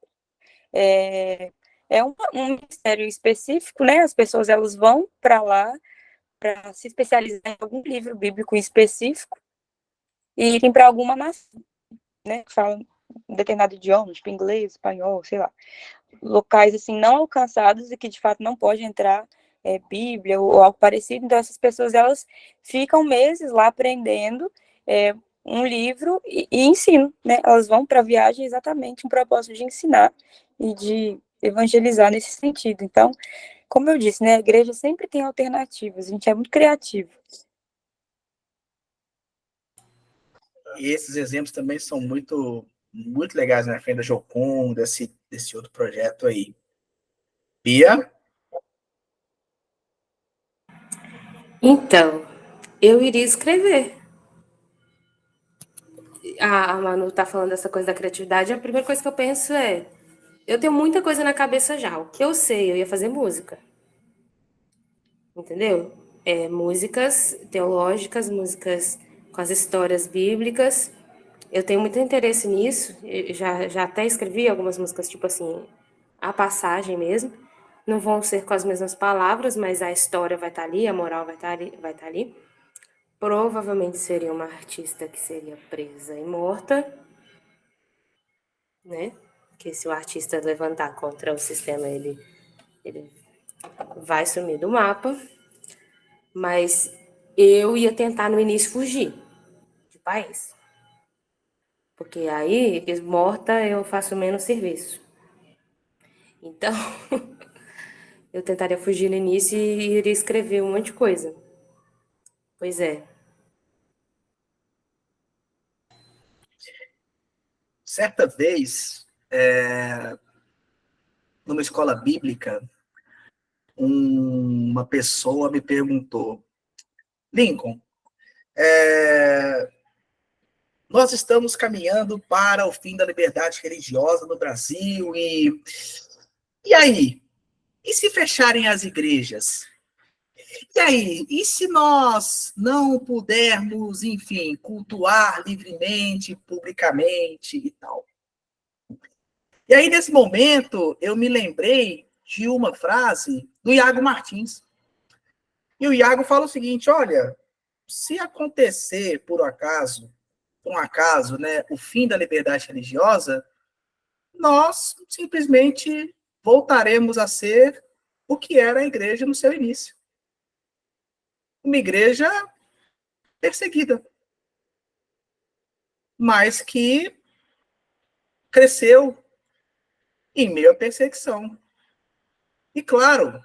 É um ministério específico, né? As pessoas elas vão para lá para se especializar em algum livro bíblico específico e irem para alguma nação, né? Que fala um determinado idioma, tipo inglês, espanhol, sei lá. Locais assim não alcançados e que de fato não pode entrar Bíblia ou algo parecido. Então essas pessoas elas ficam meses lá aprendendo um livro e ensinam, né? Elas vão para a viagem exatamente com o propósito de ensinar e de evangelizar nesse sentido. Então, como eu disse, né, a igreja sempre tem alternativas, a gente é muito criativo. E esses exemplos também são muito, muito legais, né? Fenda Jocum, desse outro projeto aí. Bia? Então, eu iria escrever. A Manu tá falando dessa coisa da criatividade. A primeira coisa que eu penso é: eu tenho muita coisa na cabeça já. O que eu sei, eu ia fazer música. Entendeu? Músicas teológicas, músicas com as histórias bíblicas. Eu tenho muito interesse nisso. Eu já até escrevi algumas músicas, tipo assim, a passagem mesmo. Não vão ser com as mesmas palavras, mas a história vai estar ali, a moral vai estar ali, vai estar ali. Provavelmente seria uma artista que seria presa e morta, né? Porque se o artista levantar contra o sistema, ele vai sumir do mapa. Mas eu ia tentar no início fugir de país. Porque aí, morta, eu faço menos serviço. Então, eu tentaria fugir no início e iria escrever um monte de coisa. Pois é. Certa vez, numa escola bíblica, uma pessoa me perguntou: Lincoln, nós estamos caminhando para o fim da liberdade religiosa no Brasil e aí? E se fecharem as igrejas? E aí? E se nós não pudermos, enfim, cultuar livremente, publicamente e tal? E aí, nesse momento, eu me lembrei de uma frase do Iago Martins. E o Iago fala o seguinte: olha, se acontecer, por um acaso, né, o fim da liberdade religiosa, nós simplesmente voltaremos a ser o que era a igreja no seu início. Uma igreja perseguida, mas que cresceu em meio à perseguição. E claro,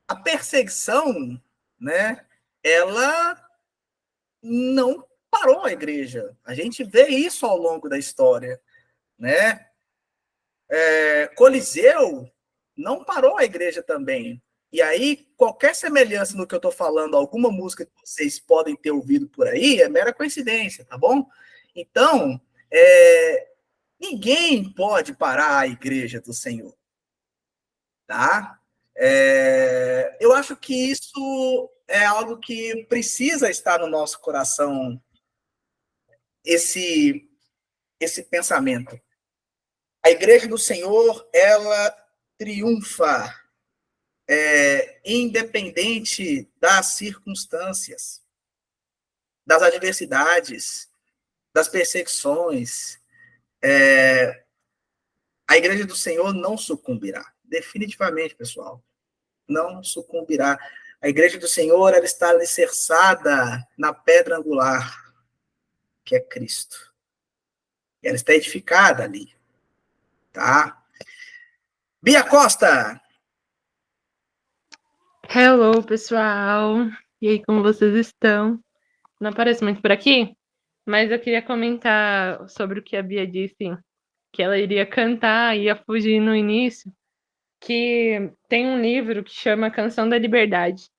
a perseguição, né, ela não parou a igreja. A gente vê isso ao longo da história, né? Coliseu não parou a igreja também. E aí, qualquer semelhança no que eu estou falando, alguma música que vocês podem ter ouvido por aí, é mera coincidência, tá bom? Então, ninguém pode parar a igreja do Senhor, tá? Eu acho que isso é algo que precisa estar no nosso coração, esse pensamento. A igreja do Senhor, ela triunfa, independente das circunstâncias, das adversidades, das perseguições. A igreja do Senhor não sucumbirá. Definitivamente, pessoal. Não sucumbirá. A igreja do Senhor, ela está alicerçada na pedra angular, que é Cristo. Ela está edificada ali. Tá? Bia Costa! Hello, pessoal! E aí, como vocês estão? Não apareço muito por aqui, mas eu queria comentar sobre o que a Bia disse, que ela iria cantar, ia fugir no início, que tem um livro que chama Canção da Liberdade.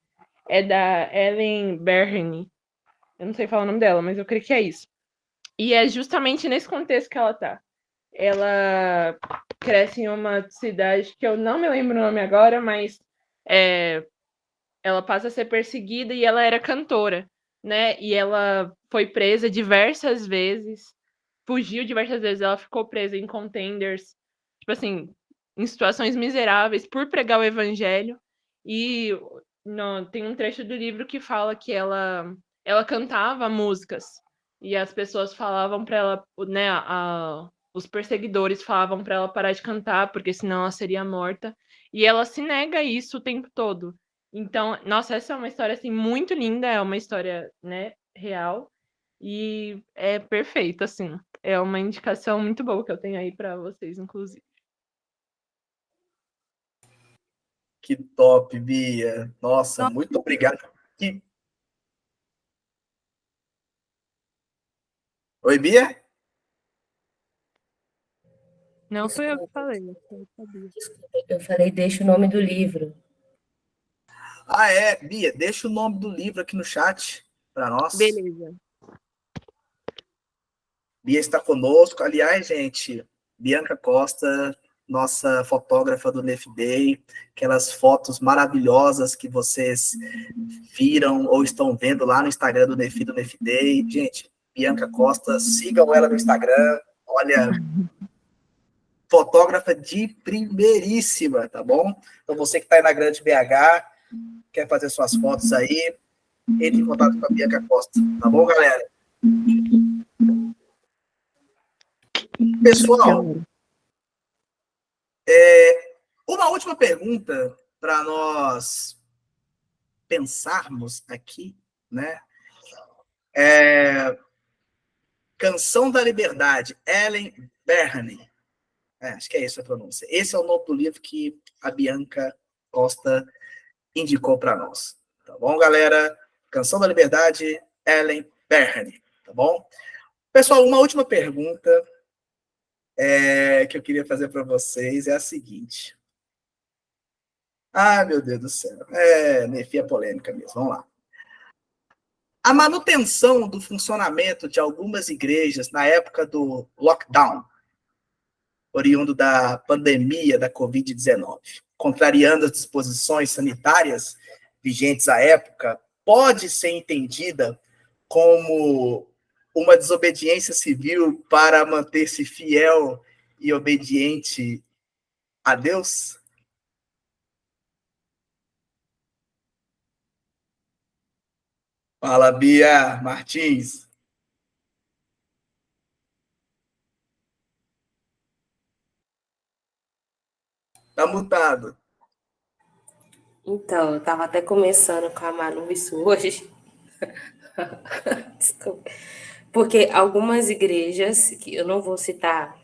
É da Ellen Berhane. Eu não sei falar o nome dela, mas eu creio que é isso. E é justamente nesse contexto que ela tá. Ela cresce em uma cidade que eu não me lembro o nome agora, mas ela passa a ser perseguida e ela era cantora, né? E ela foi presa diversas vezes, fugiu diversas vezes, ela ficou presa em contenders, tipo assim, em situações miseráveis por pregar o evangelho. E tem um trecho do livro que fala que ela cantava músicas e as pessoas falavam para ela, né, os perseguidores falavam para ela parar de cantar porque senão ela seria morta. E ela se nega a isso o tempo todo. Então, nossa, essa é uma história assim muito linda, é uma história, né, real e é perfeita, assim. É uma indicação muito boa que eu tenho aí para vocês, inclusive. Que top, Bia. Nossa, muito obrigado. que... Oi, Bia? Não fui eu que Desculpa, falei, eu sabia. eu falei, deixa o nome do livro. Ah, é, Bia, deixa o nome do livro aqui no chat para nós. Beleza. Bia está conosco. Aliás, gente, Bianca Costa, nossa fotógrafa do NEF Day, aquelas fotos maravilhosas que vocês viram ou estão vendo lá no Instagram do NEF Day. Gente, Bianca Costa, sigam ela no Instagram. Olha, fotógrafa de primeiríssima, tá bom? Então, você que está aí na Grande BH, quer fazer suas fotos aí, entre em contato com a Bianca Costa, tá bom, galera? Pessoal, uma última pergunta para nós pensarmos aqui, né? Canção da Liberdade, Ellen Bernhardt. Acho que é essa a pronúncia. Esse é o nome do livro que a Bianca Costa indicou para nós. Tá bom, galera? Canção da Liberdade, Ellen Bernhardt. Tá bom? Pessoal, uma última pergunta que eu queria fazer para vocês é a seguinte. Ah, meu Deus do céu. Nefi é polêmica mesmo. Vamos lá. A manutenção do funcionamento de algumas igrejas na época do lockdown, oriundo da pandemia da Covid-19, contrariando as disposições sanitárias vigentes à época, pode ser entendida como uma desobediência civil para manter-se fiel e obediente a Deus? Fala, Bia Martins. Tá mutado. Então, eu estava até começando com a Manu isso hoje. Desculpa. Porque algumas igrejas, que eu não vou citar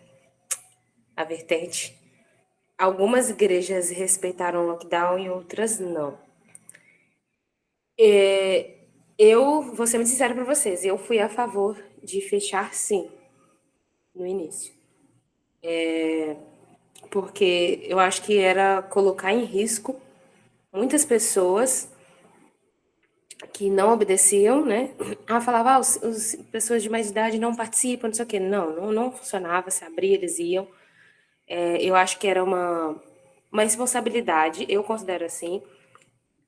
a vertente, algumas igrejas respeitaram o lockdown e outras não. Eu vou ser muito sincera para vocês, eu fui a favor de fechar sim, no início. Porque eu acho que era colocar em risco muitas pessoas que não obedeciam, né? Falava, os pessoas de mais idade não participam, não sei o quê. Não funcionava, se abria, eles iam. Eu acho que era uma responsabilidade, eu considero assim,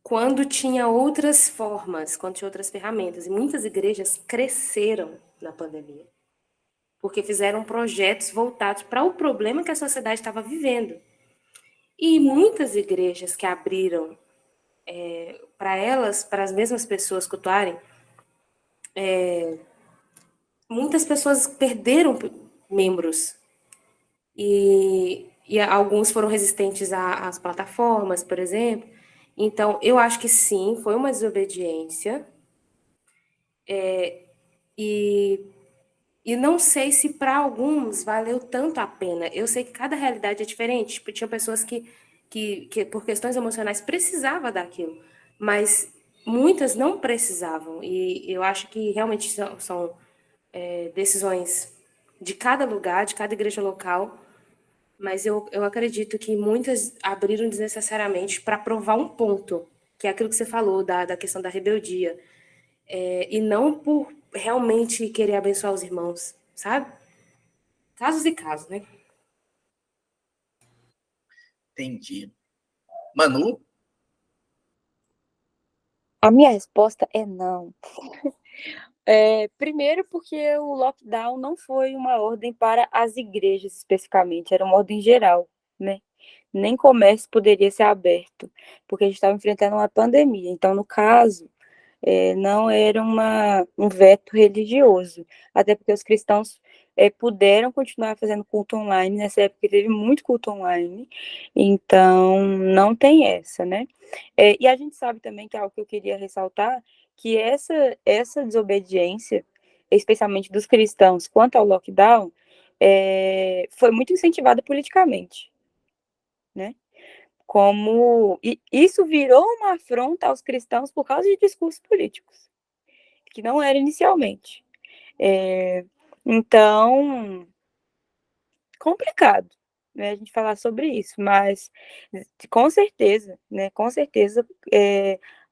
quando tinha outras formas, quando tinha outras ferramentas. E muitas igrejas cresceram na pandemia, porque fizeram projetos voltados para o problema que a sociedade estava vivendo. E muitas igrejas que abriram para elas, para as mesmas pessoas cultuarem, muitas pessoas perderam membros. E alguns foram resistentes às plataformas, por exemplo. Então, eu acho que sim, foi uma desobediência. E não sei se para alguns valeu tanto a pena. Eu sei que cada realidade é diferente. Tipo, tinha pessoas que, por questões emocionais, precisava daquilo. Mas muitas não precisavam. E eu acho que realmente são decisões de cada lugar, de cada igreja local. Mas eu acredito que muitas abriram desnecessariamente para provar um ponto, que é aquilo que você falou, da questão da rebeldia. E não por realmente querer abençoar os irmãos, sabe? Casos e casos, né? Entendi. Manu? A minha resposta é não. Primeiro, porque o lockdown não foi uma ordem para as igrejas especificamente, era uma ordem geral, né? Nem comércio poderia ser aberto, porque a gente estava enfrentando uma pandemia. Então, no caso, não era um veto religioso, até porque os cristãos puderam continuar fazendo culto online, nessa época teve muito culto online, então não tem essa, né? E a gente sabe também que é algo que eu queria ressaltar, que essa desobediência, especialmente dos cristãos quanto ao lockdown, foi muito incentivada politicamente, né? como... E isso virou uma afronta aos cristãos por causa de discursos políticos, que não era inicialmente. Então, complicado, né, a gente falar sobre isso, mas com certeza, né, com certeza,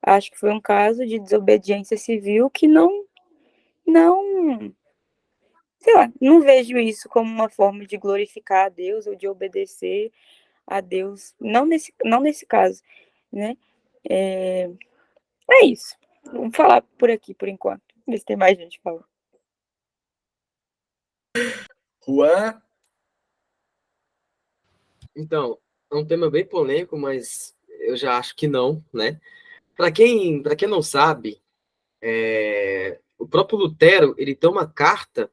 acho que foi um caso de desobediência civil que não, sei lá, não vejo isso como uma forma de glorificar a Deus ou de obedecer a Deus, não nesse caso, né? É isso. Vamos falar por aqui, por enquanto. Ver se tem mais gente falando. Juan, Então, é um tema bem polêmico, mas eu já acho que não, né? Para quem não sabe, o próprio Lutero, ele tem uma carta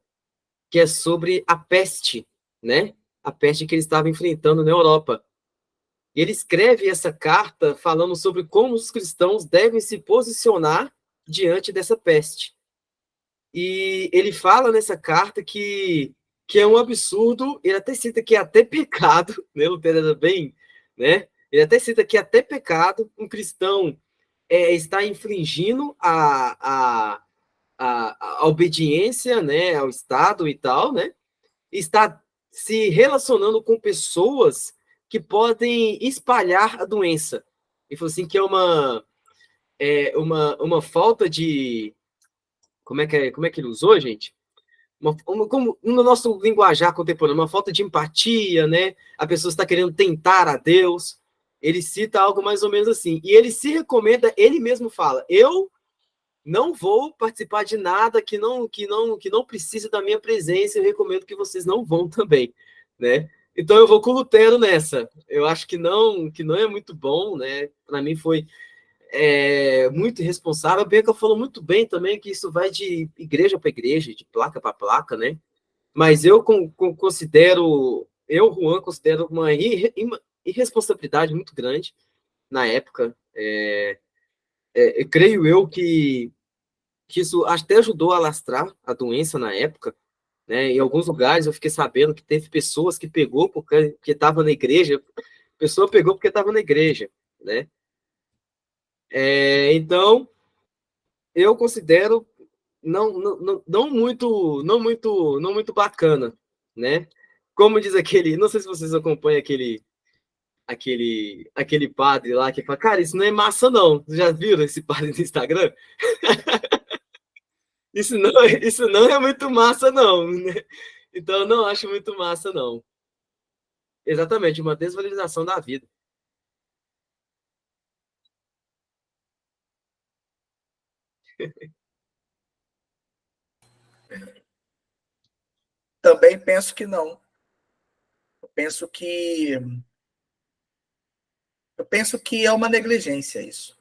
que é sobre a peste, né? A peste que ele estava enfrentando na Europa. E ele escreve essa carta falando sobre como os cristãos devem se posicionar diante dessa peste. E ele fala nessa carta que é um absurdo, ele até cita que é até pecado, né? Lutero era bem, né? Ele até cita que é até pecado um cristão está infringindo a obediência, né, ao Estado e tal, né? Está se relacionando com pessoas que podem espalhar a doença. E falou assim que é uma falta de... Como é que ele usou, gente? Como no nosso linguajar contemporâneo, uma falta de empatia, né? A pessoa está querendo tentar a Deus. Ele cita algo mais ou menos assim. E ele se recomenda, ele mesmo fala: eu não vou participar de nada que não precise da minha presença. Eu recomendo que vocês não vão também, né? Então eu vou com o Lutero nessa. Eu acho que não é muito bom, né? Para mim foi muito irresponsável. A Bianca falou muito bem também que isso vai de igreja para igreja, de placa para placa, né? Mas eu considero, Juan, considero uma irresponsabilidade muito grande na época. Creio eu que isso até ajudou a alastrar a doença na época, né? Em alguns lugares eu fiquei sabendo que teve pessoas que pegou porque estava na igreja, a pessoa pegou porque estava na igreja, né? Então, eu considero não muito bacana, né? Como diz aquele, não sei se vocês acompanham aquele padre lá que fala, cara, isso não é massa não. Vocês já viram esse padre no Instagram? Isso não é muito massa não, né? Então eu não acho muito massa não. Exatamente, uma desvalorização da vida. também penso que não. Eu penso que eu penso que é uma negligência isso.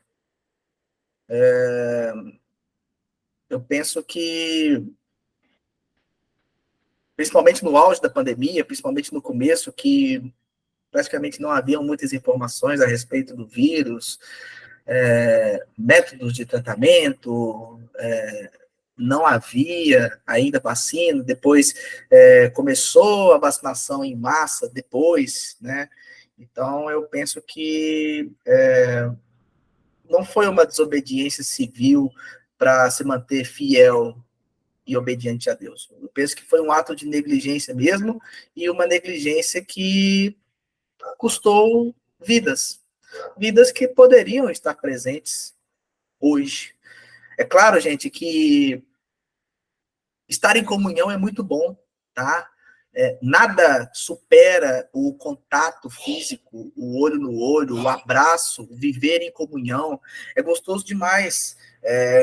Eu penso que, principalmente no auge da pandemia, principalmente no começo, que praticamente não haviam muitas informações a respeito do vírus, métodos de tratamento, não havia ainda vacina, depois começou a vacinação em massa, depois, né? Então, eu penso que não foi uma desobediência civil para se manter fiel e obediente a Deus. Eu penso que foi um ato de negligência mesmo, e uma negligência que custou vidas. Vidas que poderiam estar presentes hoje. É claro, gente, que estar em comunhão é muito bom, tá? Nada supera o contato físico, o olho no olho, o abraço, viver em comunhão. É gostoso demais.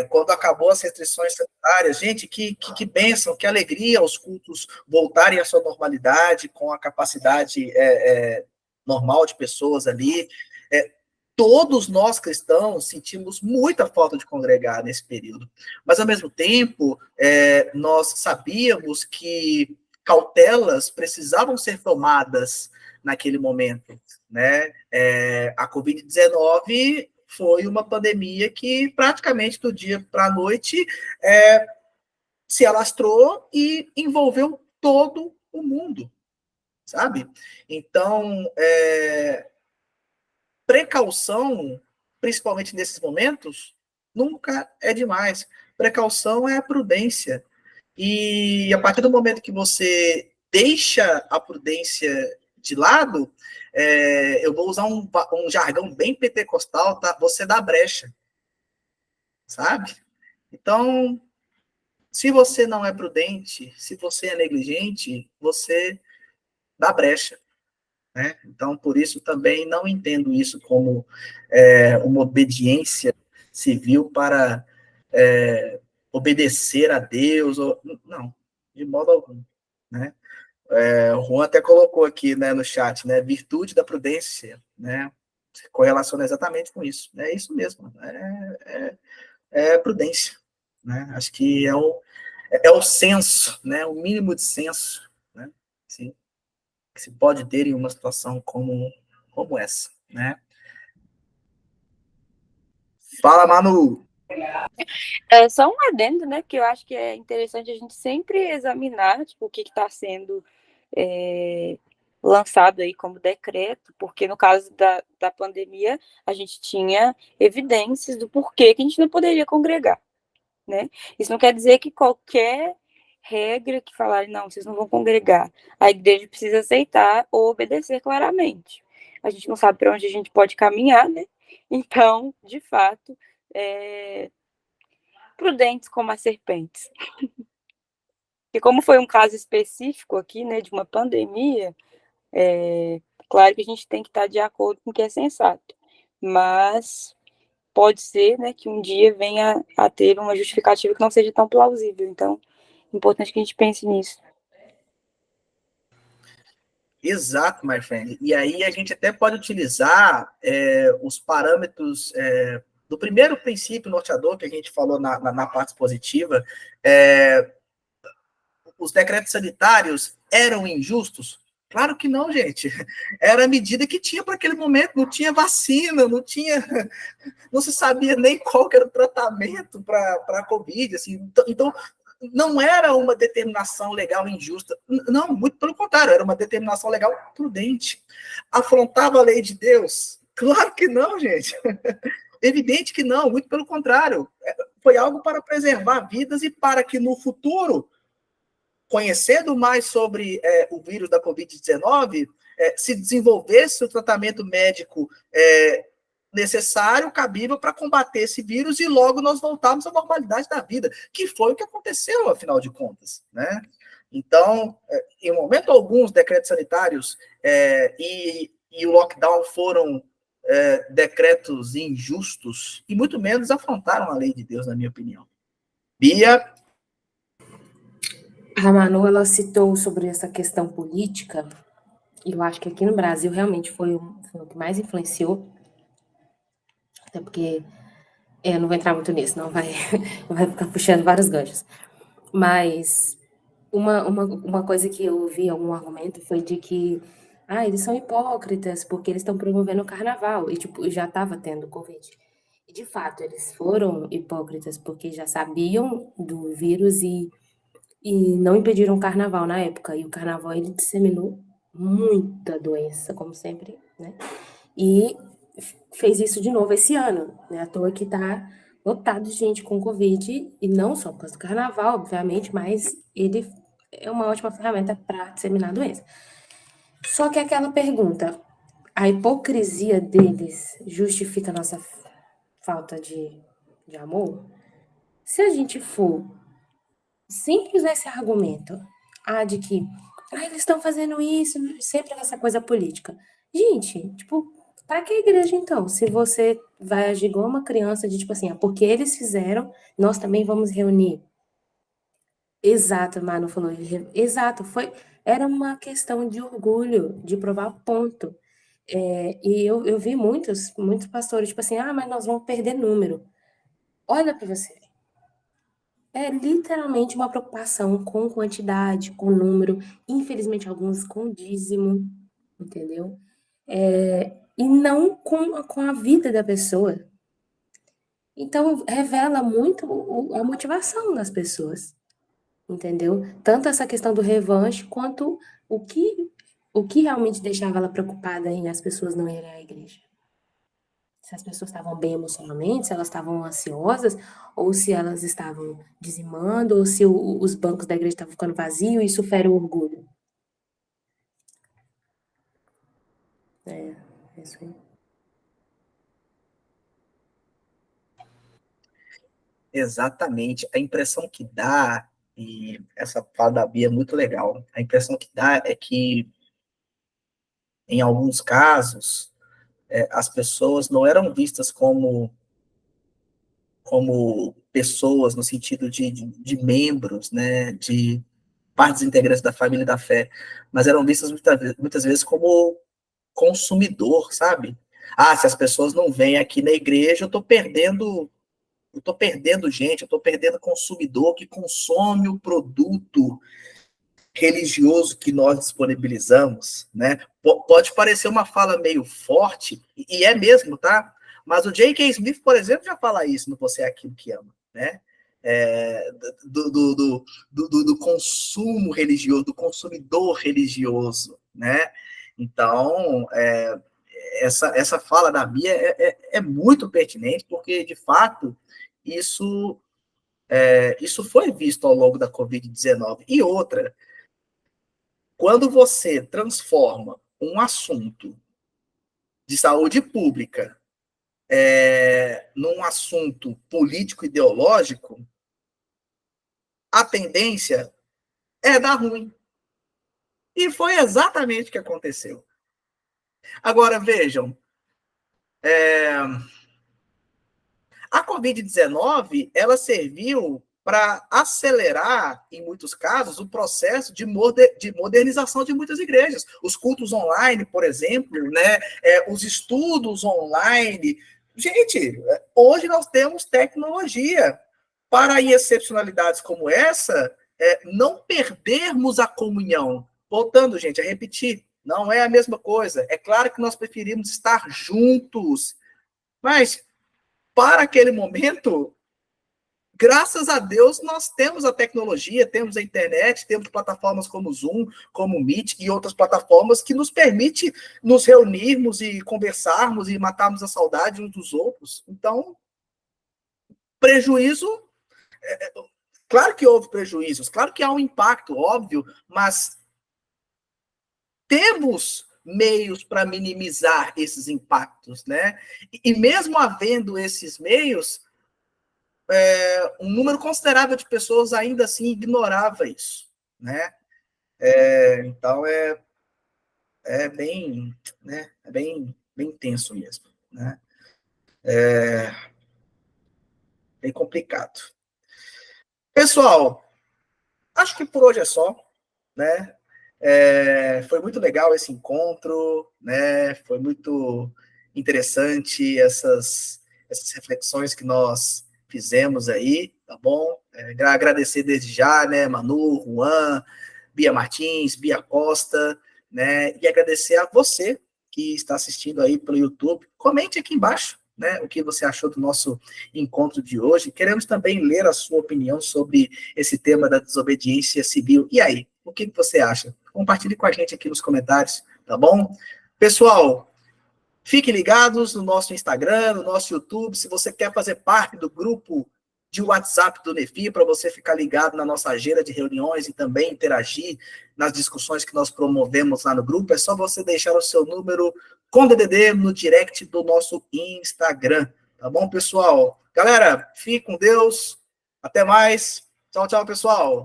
Quando acabou as restrições sanitárias, gente, que bênção, que alegria os cultos voltarem à sua normalidade, com a capacidade normal de pessoas ali. Todos nós cristãos sentimos muita falta de congregar nesse período, mas ao mesmo tempo nós sabíamos que cautelas precisavam ser tomadas naquele momento, né? A Covid-19 foi uma pandemia que praticamente do dia para a noite se alastrou e envolveu todo o mundo, sabe? Então, precaução, principalmente nesses momentos, nunca é demais. Precaução é a prudência. E a partir do momento que você deixa a prudência de lado, eu vou usar um jargão bem pentecostal, tá? Você dá brecha, sabe? Então, se você não é prudente, se você é negligente, você dá brecha, né? Então, por isso também não entendo isso como uma obediência civil para obedecer a Deus, não, de modo algum, né? O Juan até colocou aqui, né, no chat, né, virtude da prudência, né, correlaciona exatamente com isso, é isso mesmo, prudência, né, acho que é o senso, né, o mínimo de senso, né, sim, que se pode ter em uma situação como essa, né. Fala, Manu! É só um adendo, né? Que eu acho que é interessante a gente sempre examinar, tipo, o que está sendo lançado aí como decreto, porque no caso da pandemia a gente tinha evidências do porquê que a gente não poderia congregar, né? Isso não quer dizer que qualquer regra que falarem, não, vocês não vão congregar, a igreja precisa aceitar ou obedecer claramente. A gente não sabe para onde a gente pode caminhar, né? Então, de fato, prudentes como as serpentes. E como foi um caso específico aqui, né, de uma pandemia, claro que a gente tem que estar de acordo com o que é sensato, mas pode ser, né, que um dia venha a ter uma justificativa que não seja tão plausível. Então, é importante que a gente pense nisso. Exato, my friend. E aí a gente até pode utilizar os parâmetros do primeiro princípio norteador que a gente falou na parte positiva. Os decretos sanitários eram injustos? Claro que não, gente. Era a medida que tinha para aquele momento. Não tinha vacina, não se sabia nem qual era o tratamento para a Covid. Assim. Então, não era uma determinação legal injusta. Não, muito pelo contrário, era uma determinação legal prudente. Afrontava a lei de Deus? Claro que não, gente. Evidente que não, muito pelo contrário. Foi algo para preservar vidas e para que no futuro, conhecendo mais sobre o vírus da Covid-19, se desenvolvesse o tratamento médico necessário, cabível para combater esse vírus e logo nós voltarmos à normalidade da vida, que foi o que aconteceu, afinal de contas, né? Então, em momento algum, os decretos sanitários e o lockdown foram decretos injustos e muito menos afrontaram a lei de Deus, na minha opinião. Bia? A Manu, ela citou sobre essa questão política, e eu acho que aqui no Brasil realmente foi o que mais influenciou, até porque eu não vou entrar muito nisso, não vai ficar puxando vários ganchos. Mas uma coisa que eu ouvi, algum argumento, foi de que eles são hipócritas porque eles estão promovendo o carnaval, e tipo, já estava tendo Covid. E de fato, eles foram hipócritas porque já sabiam do vírus e não impediram o carnaval na época. E o carnaval, ele disseminou muita doença, como sempre, né? E fez isso de novo esse ano, né? À toa que tá lotado de gente com Covid, e não só por causa do carnaval, obviamente, mas ele é uma ótima ferramenta para disseminar a doença. Só que aquela pergunta, a hipocrisia deles justifica a nossa falta de amor? Se a gente for sempre usar esse argumento, de que eles estão fazendo isso, sempre essa coisa política. Gente, tipo, para que a igreja então? Se você vai agir igual uma criança de tipo assim, porque eles fizeram, nós também vamos reunir. Exato, a Manu falou, exato, era uma questão de orgulho, de provar ponto. E eu vi muitos pastores, tipo assim, mas nós vamos perder número. Olha para você. É literalmente uma preocupação com quantidade, com número, infelizmente alguns com dízimo, entendeu? E não com a vida da pessoa. Então, revela muito a motivação das pessoas, entendeu? Tanto essa questão do revanche, quanto o que realmente deixava ela preocupada em as pessoas não irem à igreja. Se as pessoas estavam bem emocionalmente, se elas estavam ansiosas, ou se elas estavam dizimando, ou se os bancos da igreja estavam ficando vazios, e isso fere o orgulho. É isso aí. Exatamente. A impressão que dá, e essa fala da Bia é muito legal, a impressão que dá é que, em alguns casos, as pessoas não eram vistas como pessoas no sentido de membros, né, de partes integrantes da família da fé, mas eram vistas muitas vezes como consumidor, sabe? Ah, se as pessoas não vêm aqui na igreja, eu estou perdendo gente, eu estou perdendo consumidor que consome o produto religioso que nós disponibilizamos, né? Pode parecer uma fala meio forte, e é mesmo, tá? Mas o J.K. Smith, por exemplo, já fala isso no Você é Aquilo que Ama, né? Do consumo religioso, do consumidor religioso, né? Então, essa fala da Bia é muito pertinente, porque, de fato, isso foi visto ao longo da Covid-19. E outra, quando você transforma um assunto de saúde pública num assunto político-ideológico, a tendência é dar ruim. E foi exatamente o que aconteceu. Agora, vejam, a Covid-19, ela serviu para acelerar, em muitos casos, o processo de modernização de muitas igrejas. Os cultos online, por exemplo, né? Os estudos online. Gente, hoje nós temos tecnologia para, em excepcionalidades como essa, não perdermos a comunhão. Voltando, gente, a repetir, não é a mesma coisa. É claro que nós preferimos estar juntos, mas para aquele momento, graças a Deus, nós temos a tecnologia, temos a internet, temos plataformas como Zoom, como Meet e outras plataformas que nos permitem nos reunirmos e conversarmos e matarmos a saudade uns dos outros. Então, prejuízo, claro que houve prejuízos, claro que há um impacto, óbvio, mas temos meios para minimizar esses impactos, né? E mesmo havendo esses meios, um número considerável de pessoas ainda assim ignorava isso, né? Então bem, né? Bem tenso mesmo, né? Bem complicado. Pessoal, acho que por hoje é só, né? Foi muito legal esse encontro, né? Foi muito interessante essas reflexões que nós fizemos aí, tá bom? Agradecer desde já, né, Manu, Juan, Bia Martins, Bia Costa, né? E agradecer a você que está assistindo aí pelo YouTube. Comente aqui embaixo, né, o que você achou do nosso encontro de hoje. Queremos também ler a sua opinião sobre esse tema da desobediência civil. E aí, o que você acha? Compartilhe com a gente aqui nos comentários, tá bom? Pessoal, fiquem ligados no nosso Instagram, no nosso YouTube. Se você quer fazer parte do grupo de WhatsApp do Nefi, para você ficar ligado na nossa agenda de reuniões e também interagir nas discussões que nós promovemos lá no grupo, é só você deixar o seu número com DDD no direct do nosso Instagram. Tá bom, pessoal? Galera, fique com Deus. Até mais. Tchau, tchau, pessoal.